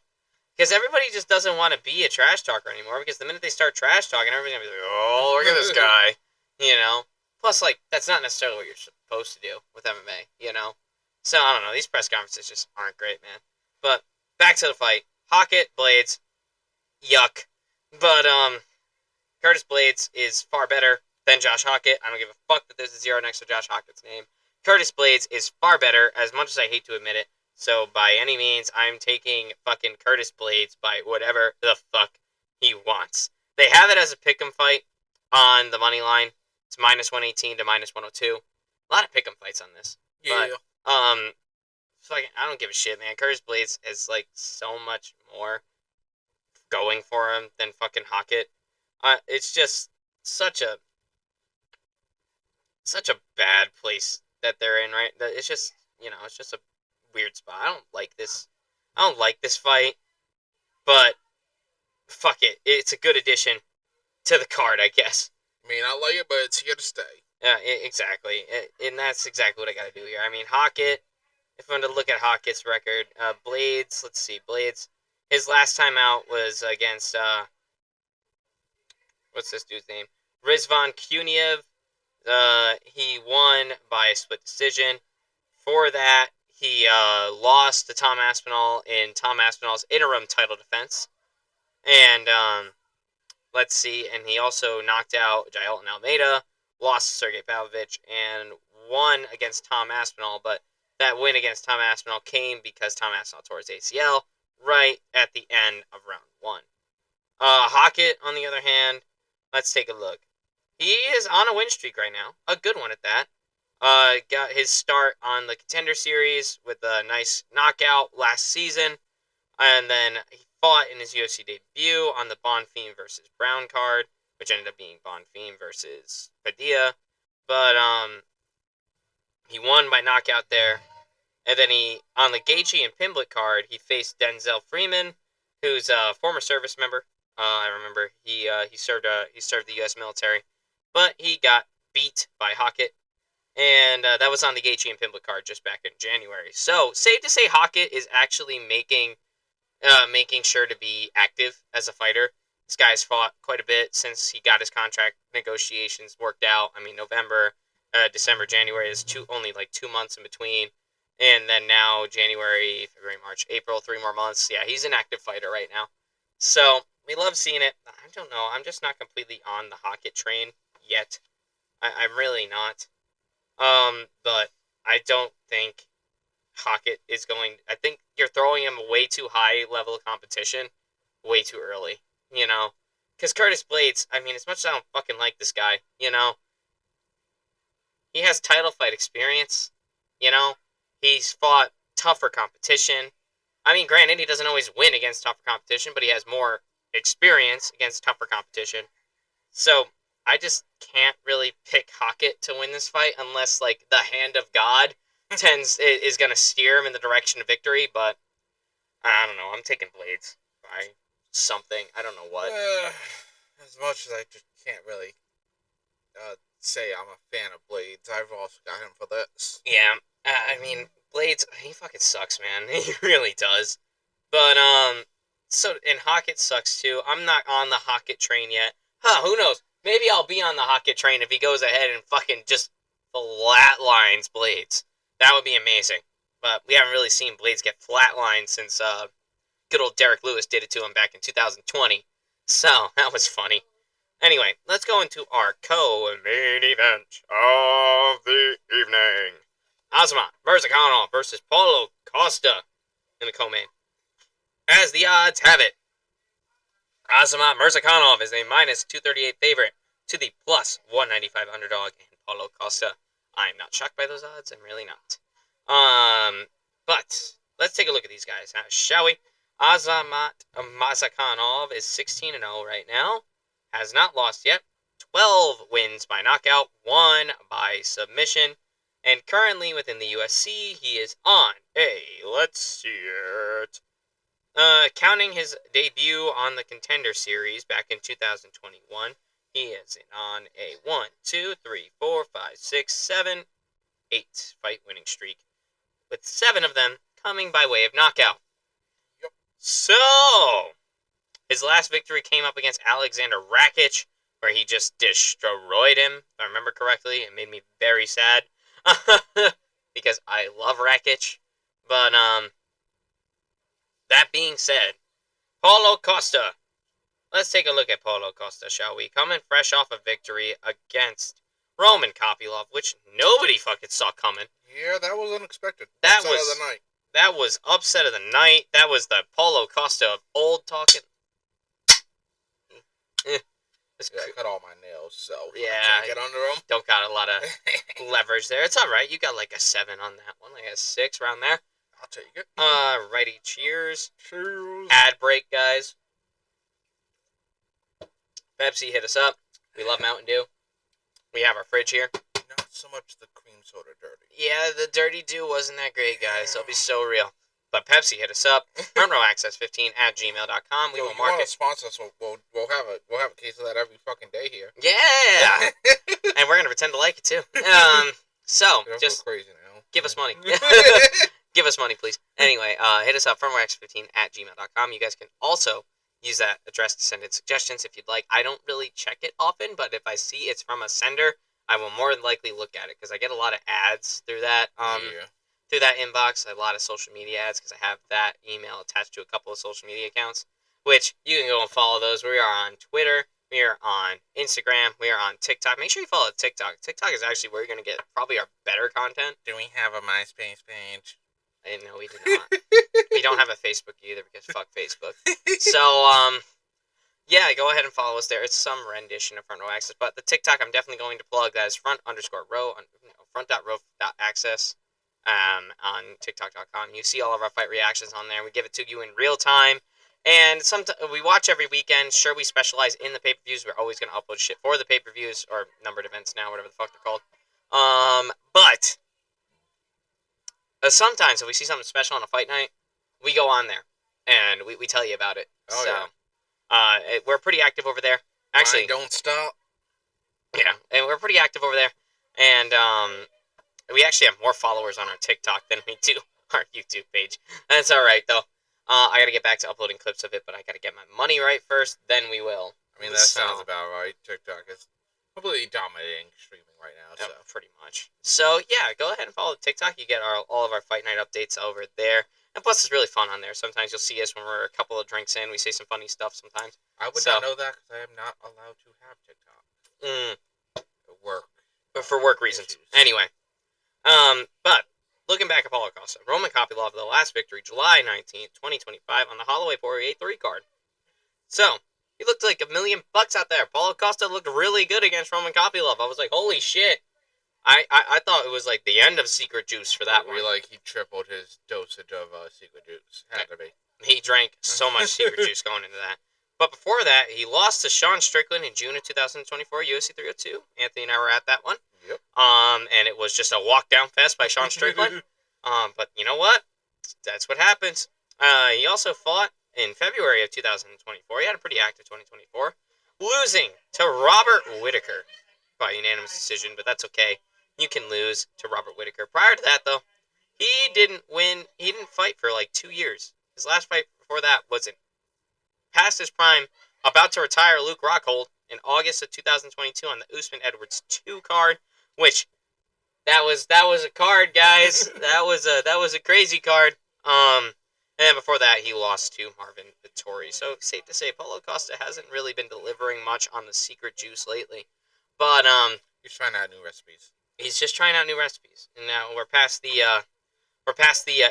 A: Because everybody just doesn't want to be a trash talker anymore, because the minute they start trash talking, everybody's going to be like, oh, look at this guy, you know? Plus, like, that's not necessarily what you're supposed to do with MMA, you know? So, I don't know, these press conferences just aren't great, man. But, back to the fight. Hockett, Blades, yuck. But, Curtis Blades is far better than Josh Hockett. I don't give a fuck that there's a zero next to Josh Hockett's name. Curtis Blades is far better, as much as I hate to admit it. So, by any means, I'm taking fucking Curtis Blades by whatever the fuck he wants. They have it as a pick'em fight on the money line. It's minus 118 to minus 102. A lot of pick'em fights on this.
B: Yeah.
A: But, fucking, I don't give a shit, man. Curtis Blades has, like, so much more going for him than fucking Hockett. It's just such a bad place that they're in, right? It's just, it's just a weird spot. I don't like this fight, but fuck it. It's a good addition to the card, I guess.
B: May not like it, but it's here to stay.
A: Yeah, exactly. And that's exactly what I gotta do here. I mean, Hockett, if I'm to look at Hockett's record, Blades, let's see, Blades, his last time out was against, what's this dude's name? Rizvan Kuniev. He won by a split decision. For that, he lost to Tom Aspinall in Tom Aspinall's interim title defense. And let's see, and he also knocked out Jailton Almeida, lost to Sergey Pavlovich, and won against Tom Aspinall. But that win against Tom Aspinall came because Tom Aspinall tore his ACL right at the end of round 1. Hockett, on the other hand, let's take a look. He is on a win streak right now, a good one at that. Got his start on the Contender Series with a nice knockout last season, and then he fought in his UFC debut on the Bonfim versus Brown card, which ended up being Bonfim versus Padilla. But he won by knockout there. And then on the Gaethje and Pimblett card, he faced Denzel Freeman, who's a former service member. I remember he served the U.S. military, but he got beat by Hockett, and that was on the Gaethje and Pimblett card just back in January. So safe to say, Hockett is actually making sure to be active as a fighter. This guy's fought quite a bit since he got his contract negotiations worked out. I mean, November, December, January is only like 2 months in between. And then now January, February, March, April, 3 more months. Yeah, he's an active fighter right now. So we love seeing it. I don't know. I'm just not completely on the Hockett train yet. I'm really not. But I don't think Hockett is going. I think you're throwing him a way too high level of competition way too early. You know? Because Curtis Blades, I mean, as much as I don't fucking like this guy, you know, he has title fight experience. You know? He's fought tougher competition. I mean, granted, he doesn't always win against tougher competition, but he has more experience against tougher competition. So, I just can't really pick Hockett to win this fight unless, like, the hand of God is going to steer him in the direction of victory, but I don't know. I'm taking Blades by something. I don't know what.
B: As much as I just can't really say I'm a fan of Blades, I've also got him for this.
A: Yeah, I mean, Blades, he fucking sucks, man. He really does. But, so, and Hockett sucks too. I'm not on the Hockett train yet. Who knows? Maybe I'll be on the Hockett train if he goes ahead and fucking just flatlines Blades. That would be amazing. But we haven't really seen Blades get flatlined since good old Derek Lewis did it to him back in 2020. So, that was funny. Anyway, let's go into our co-main event of the evening. Azamat Murzakanov versus Paulo Costa in the co-main. As the odds have it, Azamat Murzakanov is a minus 238 favorite to the plus 195 underdog, and Paulo Costa, I'm not shocked by those odds. I'm really not. But let's take a look at these guys, shall we? Azamat Murzakanov is 16-0 right now. Has not lost yet. 12 wins by knockout, 1 by submission. And currently within the UFC, he is on let's see it. Counting his debut on the Contender Series back in 2021, he is on a 1, 2, 3, 4, 5, 6, 7, 8 fight winning streak, with 7 of them coming by way of knockout.
B: Yep.
A: So, his last victory came up against Alexander Rakic, where he just destroyed him, if I remember correctly. It made me very sad, because I love Rakic. But, that being said, Paulo Costa. Let's take a look at Paulo Costa, shall we? Coming fresh off a victory against Roman Kopylov, which nobody fucking saw coming.
B: Yeah, that was unexpected.
A: That
B: upset
A: was
B: of the night.
A: That was upset of the night. That was the Paulo Costa of old talking.
B: I cut all my nails, so
A: yeah,
B: I can't get under them.
A: Don't got a lot of leverage there. It's all right. You got like a 7 on that one, like a 6 around there.
B: I'll take it.
A: Righty, cheers.
B: Cheers.
A: Ad break, guys. Pepsi, hit us up. We love Mountain Dew. We have our fridge here.
B: Not so much the cream soda dirty.
A: Yeah, the Dirty Dew wasn't that great, guys. I'll be so real. But Pepsi, hit us up. FrontRowAccess15@gmail.com. We will mark it.
B: Sponsor us, so we'll have a case of that every fucking day here.
A: Yeah, and we're gonna pretend to like it too. So just
B: crazy now.
A: Give us money. Give us money, please. Anyway, hit us up, FrontRowAccess15@gmail.com. You guys can also use that address to send in suggestions if you'd like. I don't really check it often, but if I see it's from a sender, I will more than likely look at it because I get a lot of ads through that. through that inbox a lot of social media ads because I have that email attached to a couple of social media accounts, which you can go and follow those. We are on Twitter. We are on Instagram. We are on TikTok. Make sure you follow TikTok. TikTok is actually where you're going to get probably our better content.
B: Do we have a MySpace page?
A: I didn't know we did not. We don't have a Facebook either because fuck Facebook. So, yeah, go ahead and follow us there. It's some rendition of Front Row Access, but the TikTok I'm definitely going to plug. That is front_row_access on TikTok.com. You see all of our fight reactions on there. We give it to you in real time. And we watch every weekend. Sure, we specialize in the pay-per-views. We're always going to upload shit for the pay-per-views or numbered events now, whatever the fuck they're called. But sometimes if we see something special on a fight night, we go on there and we tell you about it.
B: Oh,
A: so,
B: yeah.
A: We're pretty active over there. Actually,
B: don't stop.
A: Yeah, and we're pretty active over there. And we actually have more followers on our TikTok than we do our YouTube page. That's all right though. I gotta get back to uploading clips of it, but I gotta get my money right first. Then we will.
B: I mean, that sounds about right. TikTok is completely dominating streaming right now. So
A: pretty much. So yeah, go ahead and follow TikTok. You get all of our fight night updates over there. And plus, it's really fun on there. Sometimes you'll see us when we're a couple of drinks in. We say some funny stuff sometimes.
B: I would not know that because I am not allowed to have TikTok. Work.
A: But for work reasons.
B: Issues.
A: Anyway. But looking back at Paulo Costa, Roman Kopylov, the last victory, July 19th, 2025, on the Holloway Poirier 3 card. So, he looked like $1 million out there. Paulo Costa looked really good against Roman Kopylov. I was like, holy shit. I thought it was like the end of Secret Juice for that one.
B: Like he tripled his dosage of Secret Juice. Had to be.
A: He drank so much Secret Juice going into that. But before that, he lost to Sean Strickland in June of 2024, UFC 302. Anthony and I were at that one.
B: Yep.
A: And it was just a walk-down fest by Sean Strickland. But you know what? That's what happens. He also fought in February of 2024. He had a pretty active 2024, losing to Robert Whittaker by unanimous decision, but that's okay. You can lose to Robert Whittaker. Prior to that, though, he didn't win. He didn't fight for like 2 years. His last fight before that was in past his prime, about to retire Luke Rockhold in August of 2022 on the Usman Edwards 2 card, which that was a card, guys. that was a crazy card. And then before that, he lost to Marvin Vettori. So safe to say, Paulo Costa hasn't really been delivering much on the Secret Juice lately. But
B: he's trying out new recipes.
A: He's just trying out new recipes, and now we're past the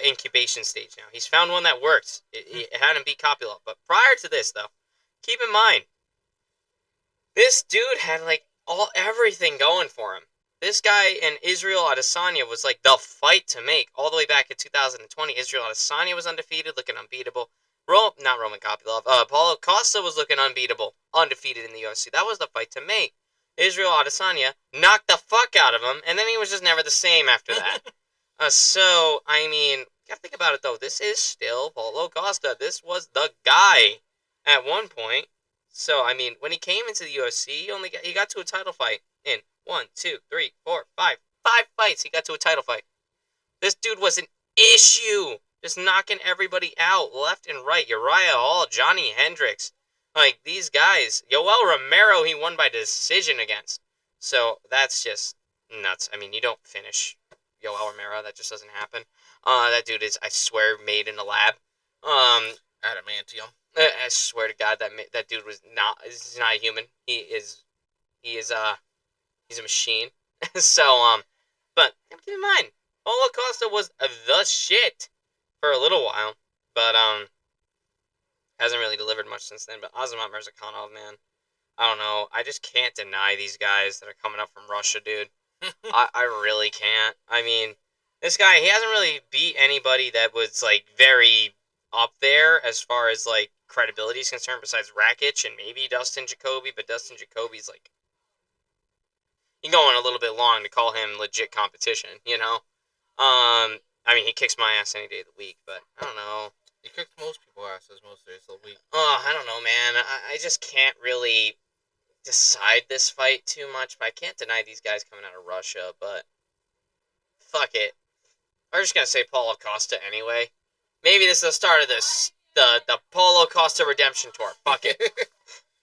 A: incubation stage now. He's found one that works. It hadn't beat Kopylov. But prior to this, though, keep in mind, this dude had like everything going for him. This guy and Israel Adesanya was like the fight to make all the way back in 2020. Israel Adesanya was undefeated, looking unbeatable. Not Roman Kopylov. Paulo Costa was looking unbeatable, undefeated in the UFC. That was the fight to make. Israel Adesanya knocked the fuck out of him, and then he was just never the same after that. So, I mean, you gotta think about it, though. This is still Paulo Costa. This was the guy at one point. So, I mean, when he came into the UFC, he got to a title fight in 1, 2, 3, 4, 5 fights. He got to a title fight. This dude was an issue. Just knocking everybody out left and right. Uriah Hall, Johnny Hendricks. Like, these guys. Yoel Romero, he won by decision against. So, that's just nuts. I mean, you don't finish Yoel Romero. That just doesn't happen. That dude is, I swear, made in a lab.
B: Adamantium.
A: I swear to God, that dude was he's not a human. He's a machine. So, but keep in mind, Paulo Costa was the shit for a little while, but hasn't really delivered much since then. But Azamat Mirzakhanov, man, I don't know. I just can't deny these guys that are coming up from Russia, dude. I really can't. I mean, this guy, he hasn't really beat anybody that was like very up there as far as like credibility is concerned, besides Rakic and maybe Dustin Jacoby. But Dustin Jacoby's like, you're going a little bit long to call him legit competition, you know? I mean, he kicks my ass any day of the week, but I don't know.
B: He kicks most people's asses most days of the week.
A: Oh, I don't know, man. I just can't really decide this fight too much, but I can't deny these guys coming out of Russia, but fuck it. I'm just gonna say Paulo Costa anyway. Maybe this is the start of the Paulo Costa redemption tour. Fuck it.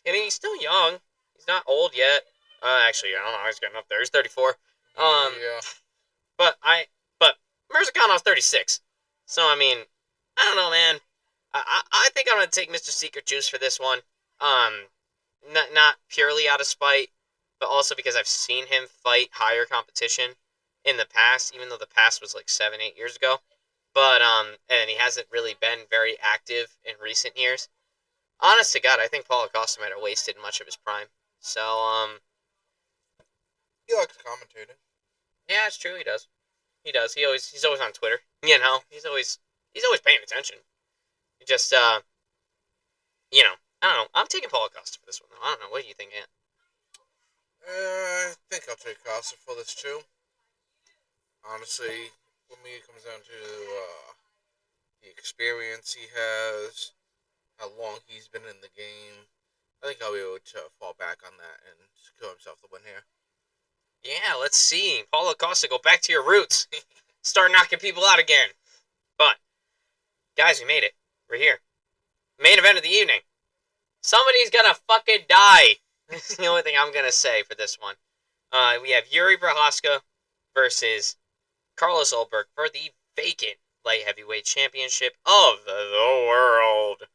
A: I mean, he's still young. He's not old yet. Actually, I don't know. He's getting up there. He's 34.
B: Yeah.
A: But Mirzakanov's 36. So, I mean, I don't know, man. I think I'm going to take Mr. Secret Juice for this one. Not purely out of spite, but also because I've seen him fight higher competition in the past, even though the past was like 7, 8 years ago. But and he hasn't really been very active in recent years. Honest to God, I think Paulo Costa might have wasted much of his prime. So
B: He likes commentating.
A: yeah, it's true. He does. He does. He's always on Twitter. He's always paying attention. He just I don't know. I'm taking Paulo Costa for this one though. I don't know. What do you think, Ant?
B: I think I'll take Costa for this too. Honestly, for me, it comes down to the experience he has, how long he's been in the game. I think I'll be able to fall back on that and secure himself the win here.
A: Yeah, let's see. Paulo Costa, go back to your roots. Start knocking people out again. But guys, we made it. We're here. Main event of the evening. Somebody's gonna fucking die. That's the only thing I'm gonna say for this one. We have Yuri Prochazka versus Carlos Ulberg for the vacant light heavyweight championship of the world.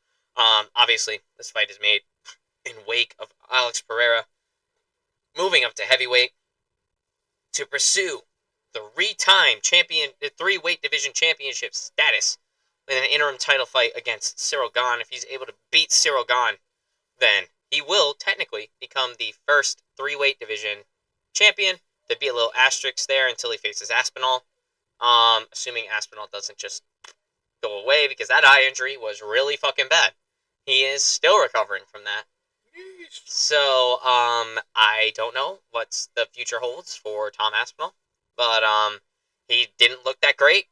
A: Obviously, this fight is made in wake of Alex Pereira moving up to heavyweight to pursue the three weight division championship status with an interim title fight against Cyril Gane. If he's able to beat Cyril Gane, then he will technically become the first three-weight division champion. There'd be a little asterisk there until he faces Aspinall. Assuming Aspinall doesn't just go away, because that eye injury was really fucking bad. He is still recovering from that. So, I don't know what the future holds for Tom Aspinall, but he didn't look that great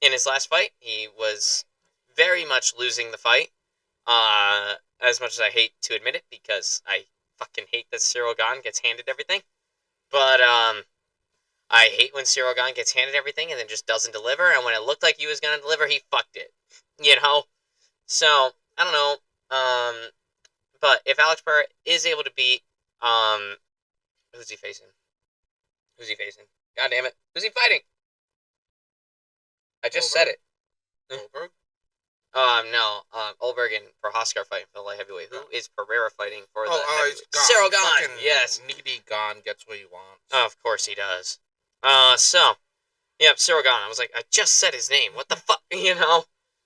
A: in his last fight. He was very much losing the fight. As much as I hate to admit it, because I fucking hate that Cyril Gane gets handed everything. But, I hate when Cyril Gane gets handed everything and then just doesn't deliver, and when it looked like he was going to deliver, he fucked it. So, I don't know. But if Alex Pereira is able to beat, who's he facing? God damn it. Who's he fighting? I just said it.
B: Ulberg?
A: No. Ulberg and Prochazka are fighting for the light heavyweight. Who is Pereira fighting for the
B: heavyweight?
A: Gane. Cyril Gane, yes.
B: Needy Gane gets what he wants.
A: Of course he does. Cyril Gane. I was like, I just said his name. What the fuck?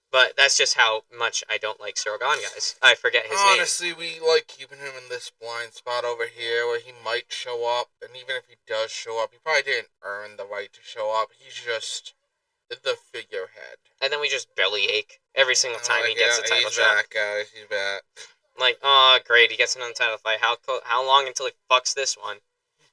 A: But that's just how much I don't like Cyril Gane, guys. I forget his name.
B: Honestly, we like keeping him in this blind spot over here where he might show up, and even if he does show up, he probably didn't earn the right to show up. He's just the figurehead.
A: And then we just bellyache every single time he gets a title shot.
B: He's back, guys. He's back.
A: Like, oh, great, he gets another title fight. How long until he fucks this one?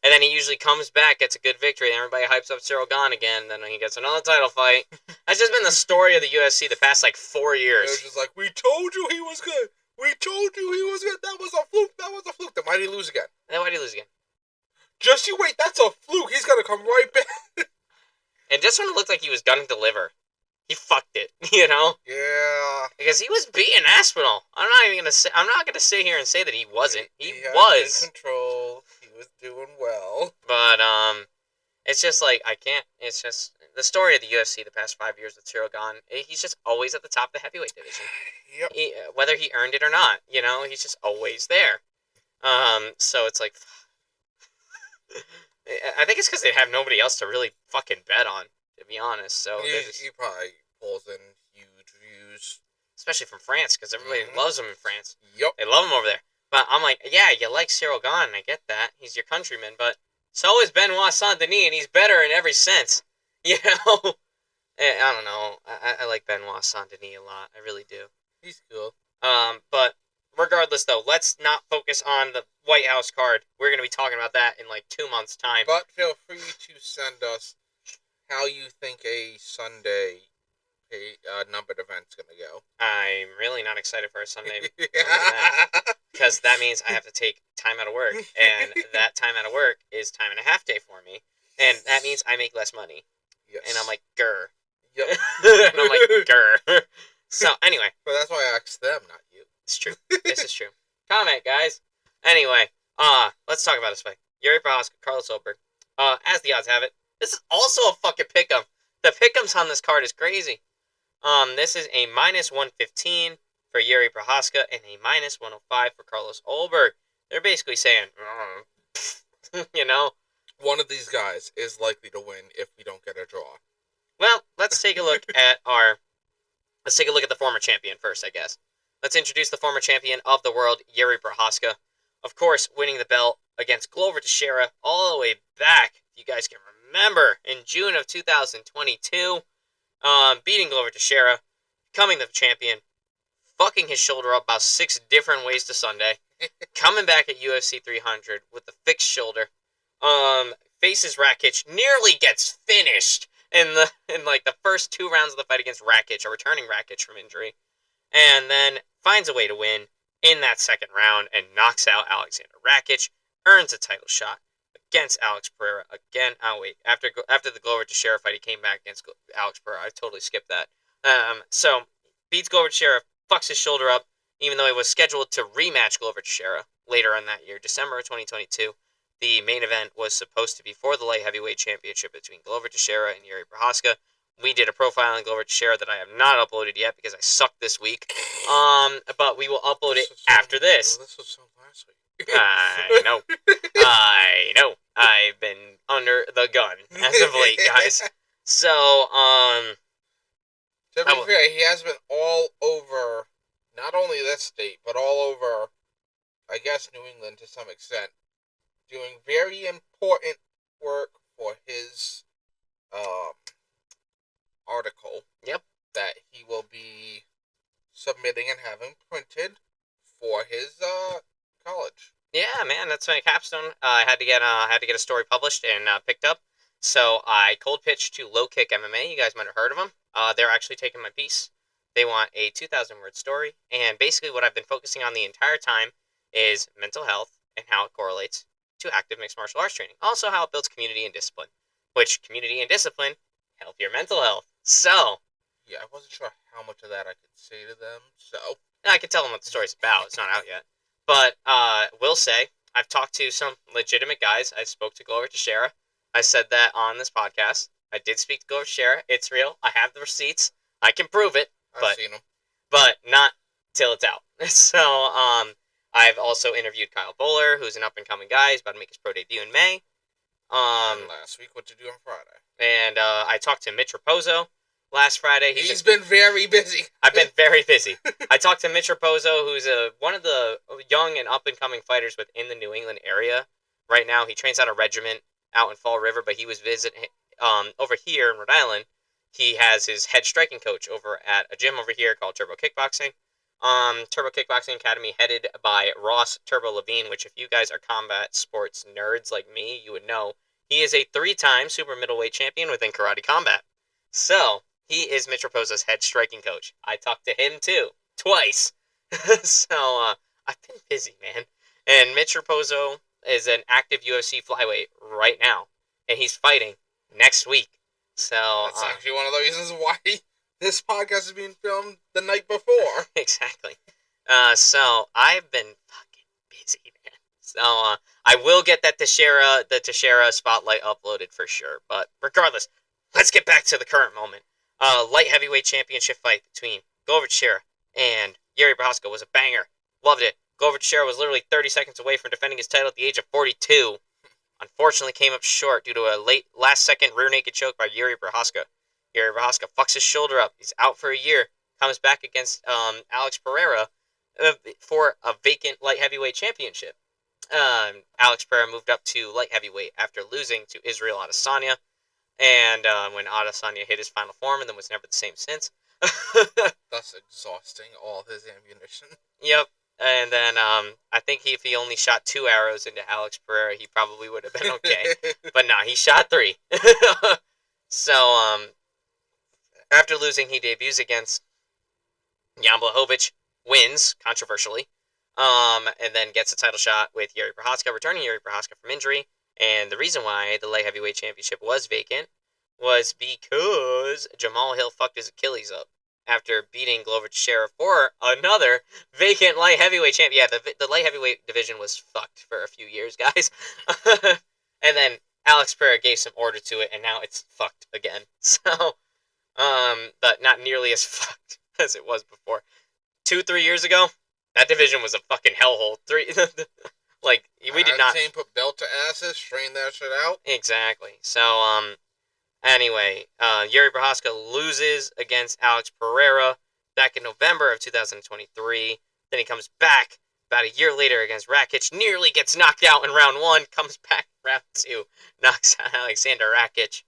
A: And then he usually comes back, gets a good victory, and everybody hypes up Cyril Gane again. Then he gets another title fight. That's just been the story of the UFC the past, 4 years.
B: It was just like, we told you he was good. We told you he was good. That was a fluke. Then why did he lose again? Just you wait. That's a fluke. He's going to come right back.
A: And just when it looked like he was going to deliver, he fucked it, Yeah. Because he was beating Aspinall. I'm not gonna sit here and say that he wasn't. He was
B: in control. He was doing well.
A: But it's just I can't. It's just the story of the UFC the past 5 years with Cyril Gane. He's just always at the top of the heavyweight division.
B: Yep.
A: Whether he earned it or not, he's just always there. So it's like, I think it's because they have nobody else to really fucking bet on, to be honest. So
B: he probably pulls in huge views,
A: especially from France, because everybody loves him in France.
B: Yep,
A: they love him over there. But I'm like, yeah, you like Cyril Gane, I get that. He's your countryman, but so is Benoit Saint-Denis, and he's better in every sense. I don't know. I like Benoit Saint-Denis a lot. I really do.
B: He's cool.
A: But regardless, though, let's not focus on the White House card. We're going to be talking about that in 2 months' time.
B: But feel free to send us how you think a Sunday numbered event's going to go.
A: I'm really not excited for a Sunday because that means I have to take time out of work, and that time out of work is time and a half day for me, and that means I make less money.
B: Yes.
A: And I'm like, grr.
B: Yep.
A: And I'm like, grr. So, anyway.
B: But that's why I asked them, not you.
A: It's true. This is true. Comment, guys. Anyway, let's talk about this fight. Yuri Prochazka, Carlos Ulberg. As the odds have it, this is also a fucking pick'em. The pick'ems on this card is crazy. This is a -115 for Yuri Prohaska and a -105 for Carlos Olberg. They're basically saying, you know,
B: One of these guys is likely to win if we don't get a draw.
A: well, let's take a look at the former champion first, I guess. Let's introduce the former champion of the world, Yuri Prohaska. Of course, winning the belt against Glover Teixeira all the way back, if you guys can remember, in June of 2022. Beating Glover Teixeira, becoming the champion, fucking his shoulder up about 6 different ways to Sunday, coming back at UFC 300 with the fixed shoulder, faces Rakic, nearly gets finished in the first 2 rounds of the fight against Rakic, a returning Rakic from injury, and then finds a way to win in that second round and knocks out Alexander Rakic, earns a title shot against Alex Pereira again. Oh wait, after the Glover Teixeira fight, he came back against Alex Pereira. I totally skipped that. So beats Glover Teixeira, fucks his shoulder up, even though he was scheduled to rematch Glover Teixeira later in that year, December of 2022. The main event was supposed to be for the light heavyweight championship between Glover Teixeira and Yuri Prohaska. We did a profile on Glover Teixeira that I have not uploaded yet because I sucked this week. But we will upload it after this.
B: This was so last week.
A: I know. I know. I've been under the gun as of late, guys. So,
B: to be fair, he has been all over, not only this state, but all over, I guess, New England to some extent, doing very important work for his article.
A: Yep.
B: That he will be submitting and having printed for his college.
A: Yeah, man, that's my capstone. I had to get a story published and picked up. So I cold pitched to Low Kick MMA. You guys might have heard of them. They're actually taking my piece. They want a 2,000-word story, and basically what I've been focusing on the entire time is mental health and how it correlates to active mixed martial arts training. Also, how it builds community and discipline, which community and discipline help your mental health. So,
B: yeah, I wasn't sure how much of that I could say to them. So
A: I can tell them what the story's about. It's not out yet, but will say I've talked to some legitimate guys. I spoke to Glover Teixeira. I said that on this podcast. I did speak to Glover Teixeira. It's real. I have the receipts. I can prove it.
B: I've seen them,
A: but not till it's out. So, I've also interviewed Kyle Bowler, who's an up-and-coming guy. He's about to make his pro debut in May.
B: And last week, what'd you do on Friday?
A: And I talked to Mitch Raposo last Friday.
B: He's been very busy.
A: I've been very busy. I talked to Mitch Raposo, who's one of the young and up-and-coming fighters within the New England area. Right now, he trains out of Regiment out in Fall River, but he was visiting over here in Rhode Island. He has his head striking coach over at a gym over here called Turbo Kickboxing. Turbo Kickboxing Academy, headed by Ross Turbo Levine, which if you guys are combat sports nerds like me, you would know. He is a 3-time super middleweight champion within karate combat. So, he is Mitch Raposo's head striking coach. I talked to him too, twice. So, I've been busy, man. And Mitch Raposo is an active UFC flyweight right now. And he's fighting next week. So
B: that's actually one of the reasons why this podcast is being filmed the night before.
A: Exactly. So I've been fucking busy, man. So I will get the Teixeira spotlight uploaded for sure. But regardless, let's get back to the current moment. Light heavyweight championship fight between Glover Teixeira and Yuri Prohaska was a banger. Loved it. Glover Teixeira was literally 30 seconds away from defending his title at the age of 42. Unfortunately came up short due to a late last-second rear naked choke by Yuri Prohaska. Yuri Prohaska fucks his shoulder up. He's out for a year. Comes back against Alex Pereira for a vacant light heavyweight championship. Alex Pereira moved up to light heavyweight after losing to Israel Adesanya. And when Adesanya hit his final form and then was never the same since.
B: Thus exhausting all his ammunition.
A: Yep. And then I think if he only shot 2 arrows into Alex Pereira, he probably would have been okay. But no, he shot 3. So, after losing, he debuts against Jan Blachowicz, wins, controversially, and then gets a title shot with Yuri Prohaska, returning Yuri Prohaska from injury. And the reason why the light heavyweight championship was vacant was because Jamal Hill fucked his Achilles up after beating Glover Teixeira for another vacant light heavyweight champion. Yeah, the light heavyweight division was fucked for a few years, guys. And then Alex Pereira gave some order to it, and now it's fucked again. So, but not nearly as fucked as it was before. 2-3 years ago, that division was a fucking hellhole. Like we did not.
B: Team put belt to asses, strain that shit out.
A: Exactly. So, anyway, Yuri Prohaska loses against Alex Pereira back in November of 2023. Then he comes back about a year later against Rakic, nearly gets knocked out in round 1, comes back round 2, knocks out Alexander Rakic,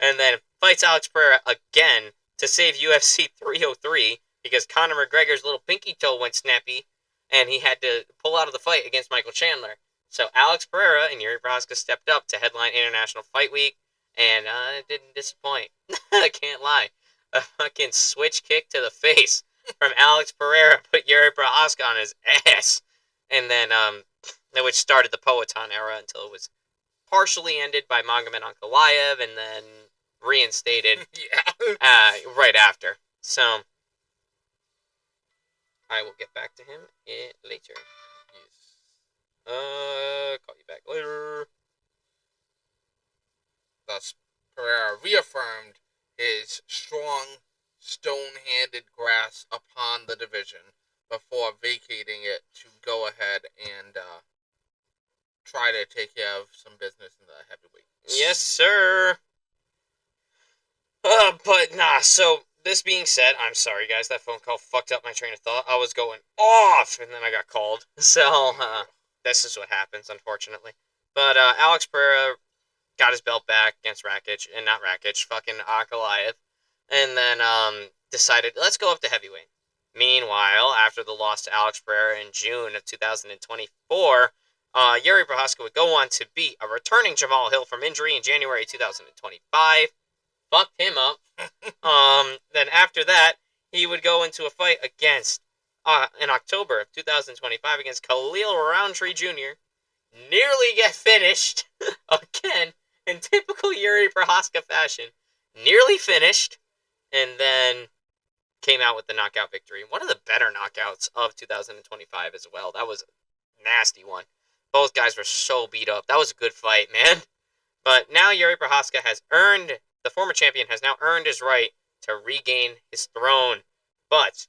A: and then fights Alex Pereira again to save UFC 303 because Conor McGregor's little pinky toe went snappy, and he had to pull out of the fight against Michael Chandler. So Alex Pereira and Yuri Prohaska stepped up to headline International Fight Week, and it didn't disappoint. I can't lie. A fucking switch kick to the face from Alex Pereira put Yuri Prohaska on his ass. And then, which started the Poatan era until it was partially ended by Magomed Ankalaev and then reinstated right after. So, I will get back to him later. Yes. Call you back later.
B: Thus, Pereira reaffirmed his strong, stone-handed grasp upon the division before vacating it to go ahead and try to take care of some business in the heavyweight.
A: Yes, sir. But nah, so this being said, I'm sorry guys, that phone call fucked up my train of thought. I was going off, and then I got called. So, this is what happens, unfortunately. But Alex Pereira got his belt back against Rakic, and not Rakic, fucking Ankalaev. And then decided, let's go up to heavyweight. Meanwhile, after the loss to Alex Pereira in June of 2024, Yuri Prohaska would go on to beat a returning Jamal Hill from injury in January 2025. Fucked him up. Then after that, he would go into a fight against, in October of 2025 against Khalil Roundtree Jr., nearly get finished, again, in typical Yuri Prohaska fashion. Nearly finished, and then came out with the knockout victory. One of the better knockouts of 2025 as well. That was a nasty one. Both guys were so beat up. That was a good fight, man. But now Yuri Prohaska has earned, the former champion has now earned his right to regain his throne. But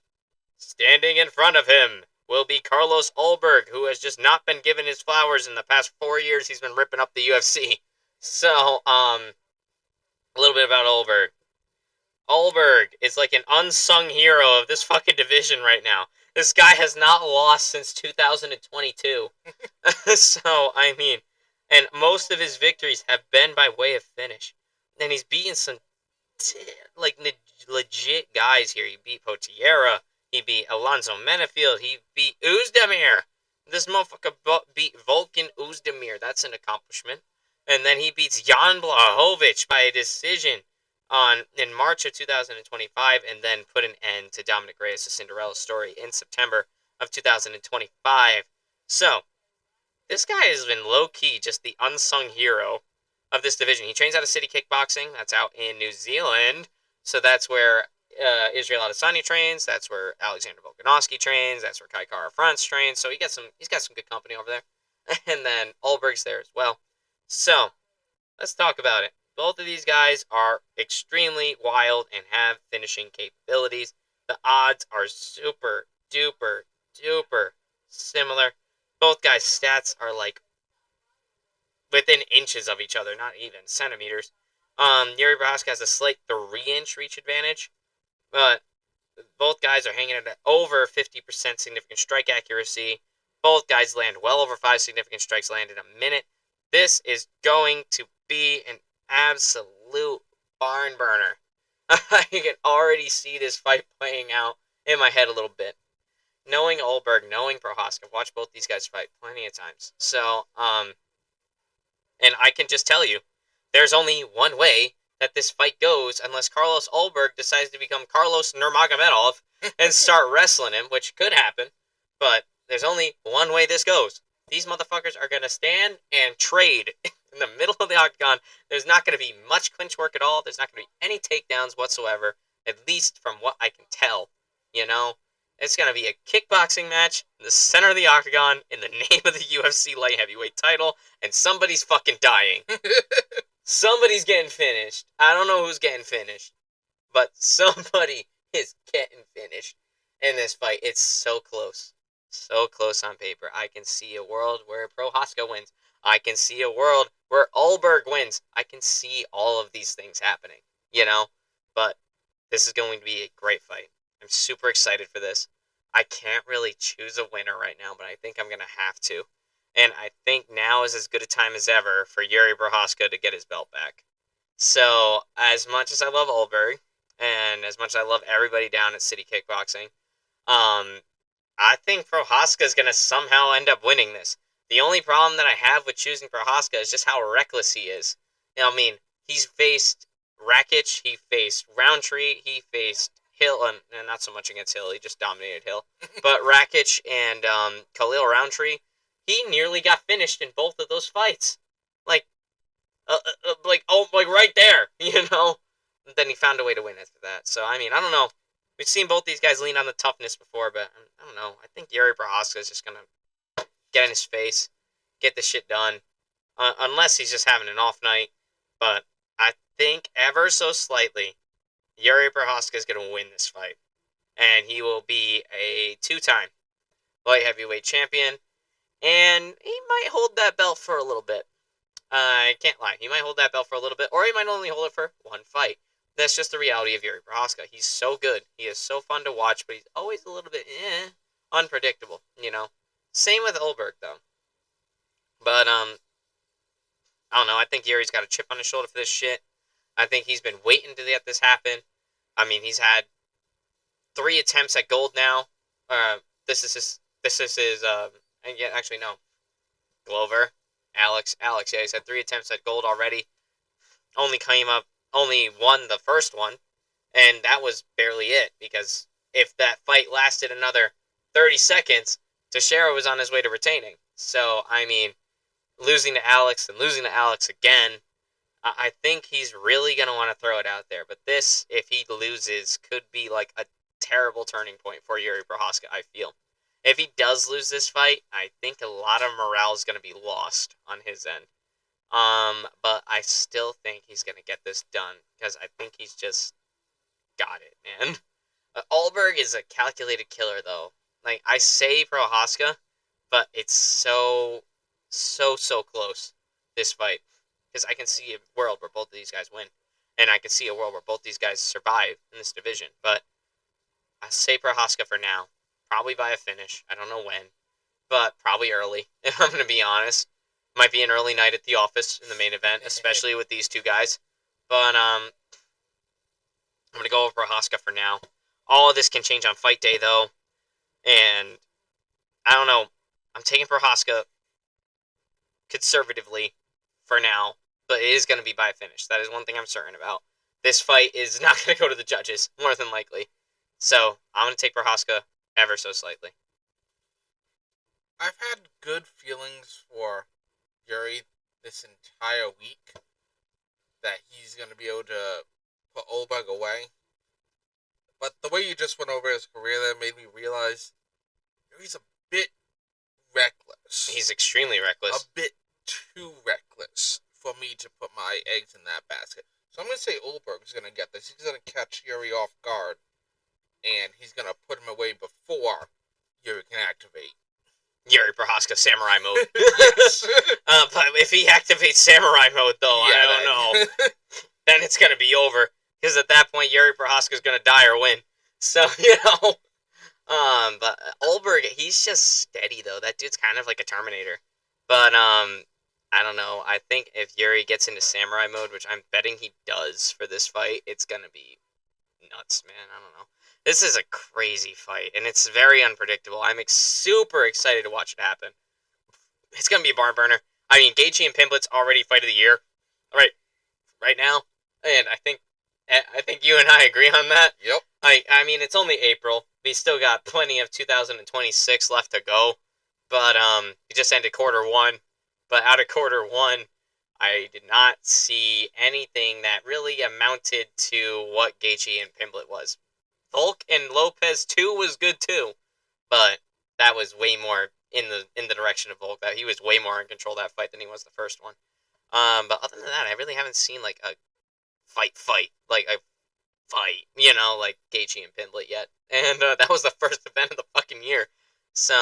A: standing in front of him will be Carlos Ulberg, who has just not been given his flowers in the past 4 years he's been ripping up the UFC. So, a little bit about Ulberg. Ulberg is like an unsung hero of this fucking division right now. This guy has not lost since 2022. So, I mean, and most of his victories have been by way of finish. And he's beaten some, like, legit guys here. He beat Potiera. He beat Alonzo Menefield. He beat Uzdemir. This motherfucker beat Volkan Uzdemir. That's an accomplishment. And then he beats Jan Blachowicz by a decision in March of 2025, and then put an end to Dominic Reyes' Cinderella story in September of 2025. So, this guy has been low-key just the unsung hero of this division. He trains out of City Kickboxing. That's out in New Zealand. So that's where Israel Adesanya trains. That's where Alexander Volkanovski trains. That's where Kai Kara France trains. So he's got some good company over there. And then Ulberg's there as well. So, let's talk about it. Both of these guys are extremely wild and have finishing capabilities. The odds are super duper duper similar. Both guys' stats are like within inches of each other, not even centimeters. Yuri Prohaska has a slight 3-inch reach advantage, but both guys are hanging at over 50% significant strike accuracy. Both guys land well over 5 significant strikes landed a minute. This is going to be an absolute barn burner. I can already see this fight playing out in my head a little bit. Knowing Ulberg, knowing Prohaska, I've watched both these guys fight plenty of times. So, and I can just tell you, there's only one way that this fight goes unless Carlos Ulberg decides to become Carlos Nurmagomedov and start wrestling him, which could happen. But there's only one way this goes. These motherfuckers are going to stand and trade in the middle of the octagon. There's not going to be much clinch work at all. There's not going to be any takedowns whatsoever, at least from what I can tell, you know? It's going to be a kickboxing match in the center of the octagon in the name of the UFC light heavyweight title, and somebody's fucking dying. Somebody's getting finished. I don't know who's getting finished, but somebody is getting finished in this fight. It's so close. So close on paper. I can see a world where Prohaska wins. I can see a world where Ulberg wins. I can see all of these things happening, you know? But this is going to be a great fight. I'm super excited for this. I can't really choose a winner right now, but I think I'm going to have to. And I think now is as good a time as ever for Yuri Prohaska to get his belt back. So, as much as I love Ulberg, and as much as I love everybody down at City Kickboxing, I think Prohaska is going to somehow end up winning this. The only problem that I have with choosing Prohaska is just how reckless he is. You know, I mean, he's faced Rakic, he faced Roundtree, he faced Hill, and not so much against Hill, he just dominated Hill. But Rakic and Khalil Roundtree, he nearly got finished in both of those fights. Like, like right there, you know? And then he found a way to win after that. So, I mean, I don't know. We've seen both these guys lean on the toughness before, but I don't know. I think Yuri Prohaska is just going to get in his face, get the shit done, unless he's just having an off night. But I think ever so slightly, Yuri Prohaska is going to win this fight. And he will be a 2-time light heavyweight champion. And he might hold that belt for a little bit. I can't lie. He might hold that belt for a little bit, or he might only hold it for one fight. That's just the reality of Yuri Prohaska. He's so good. He is so fun to watch, but he's always a little bit unpredictable, you know? Same with Ulberg, though. But, I don't know. I think Yuri's got a chip on his shoulder for this shit. I think he's been waiting to let this happen. I mean, he's had 3 attempts at gold now. This is his, and yet, actually, no. Glover. Alex, yeah, he's had 3 attempts at gold already. Only won the first one, and that was barely it, because if that fight lasted another 30 seconds, Teixeira was on his way to retaining. So, I mean, losing to Alex and losing to Alex again, I think he's really going to want to throw it out there. But this, if he loses, could be like a terrible turning point for Yuri Prohaska, I feel. If he does lose this fight, I think a lot of morale is going to be lost on his end. But I still think he's going to get this done, because I think he's just got it, man. Ulberg is a calculated killer, though. Like, I say Prohaska, but it's so close, this fight. Because I can see a world where both of these guys win. And I can see a world where both these guys survive in this division. But I say Prohaska for now. Probably by a finish. I don't know when. But probably early, if I'm going to be honest. Might be an early night at the office in the main event, especially with these two guys. But I'm going to go over Prohaska for now. All of this can change on fight day, though. And I don't know. I'm taking Prohaska conservatively for now, but it is going to be by a finish. That is one thing I'm certain about. This fight is not going to go to the judges, more than likely. So I'm going to take Prohaska ever so slightly.
B: I've had good feelings for Yuri this entire week that he's going to be able to put Ulberg away. But the way you just went over his career there made me realize Yuri's a bit reckless.
A: He's extremely reckless.
B: A bit too reckless for me to put my eggs in that basket. So I'm going to say Ulberg's going to get this. He's going to catch Yuri off guard, and he's going to put him away before Yuri can activate
A: Yuri Prohaska Samurai mode.
B: Yes.
A: But if he activates Samurai mode, though,
B: Yeah,
A: I don't know. Then it's going to be over. Because at that point, Yuri Prohaska is going to die or win. So, you know. But Ulberg, he's just steady, though. That dude's kind of like a Terminator. But, I don't know. I think if Yuri gets into Samurai mode, which I'm betting he does for this fight, it's going to be nuts, man. I don't know. This is a crazy fight, and it's very unpredictable. I'm super excited to watch it happen. It's going to be a barn burner. I mean, Gaethje and Pimblett's already fight of the year, right now, and I think you and I agree on that.
B: Yep.
A: I mean, it's only April. We still got plenty of 2026 left to go, but we just ended quarter 1. But out of quarter 1, I did not see anything that really amounted to what Gaethje and Pimblett was. Volk and Lopez 2 was good too, but that was way more in the direction of Volk. That he was way more in control of that fight than he was the first one. But other than that, I really haven't seen like a like a fight, like Gaethje and Pimblett yet, and that was the first event of the fucking year. So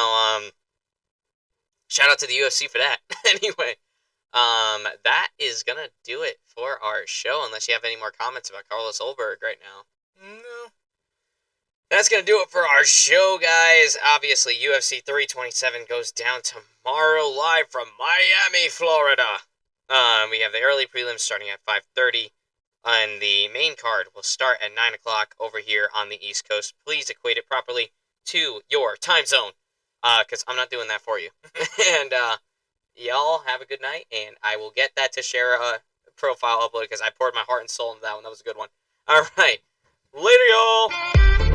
A: shout out to the UFC for that. Anyway, that is gonna do it for our show. Unless you have any more comments about Carlos Ulberg right now.
B: No.
A: That's going to do it for our show, guys. Obviously, UFC 327 goes down tomorrow live from Miami, Florida. We have the early prelims starting at 5:30, and the main card will start at 9 o'clock over here on the East Coast. Please equate it properly to your time zone, because I'm not doing that for you. And y'all have a good night, and I will get that to share a profile upload because I poured my heart and soul into that one. That was a good one. All right. Later, y'all.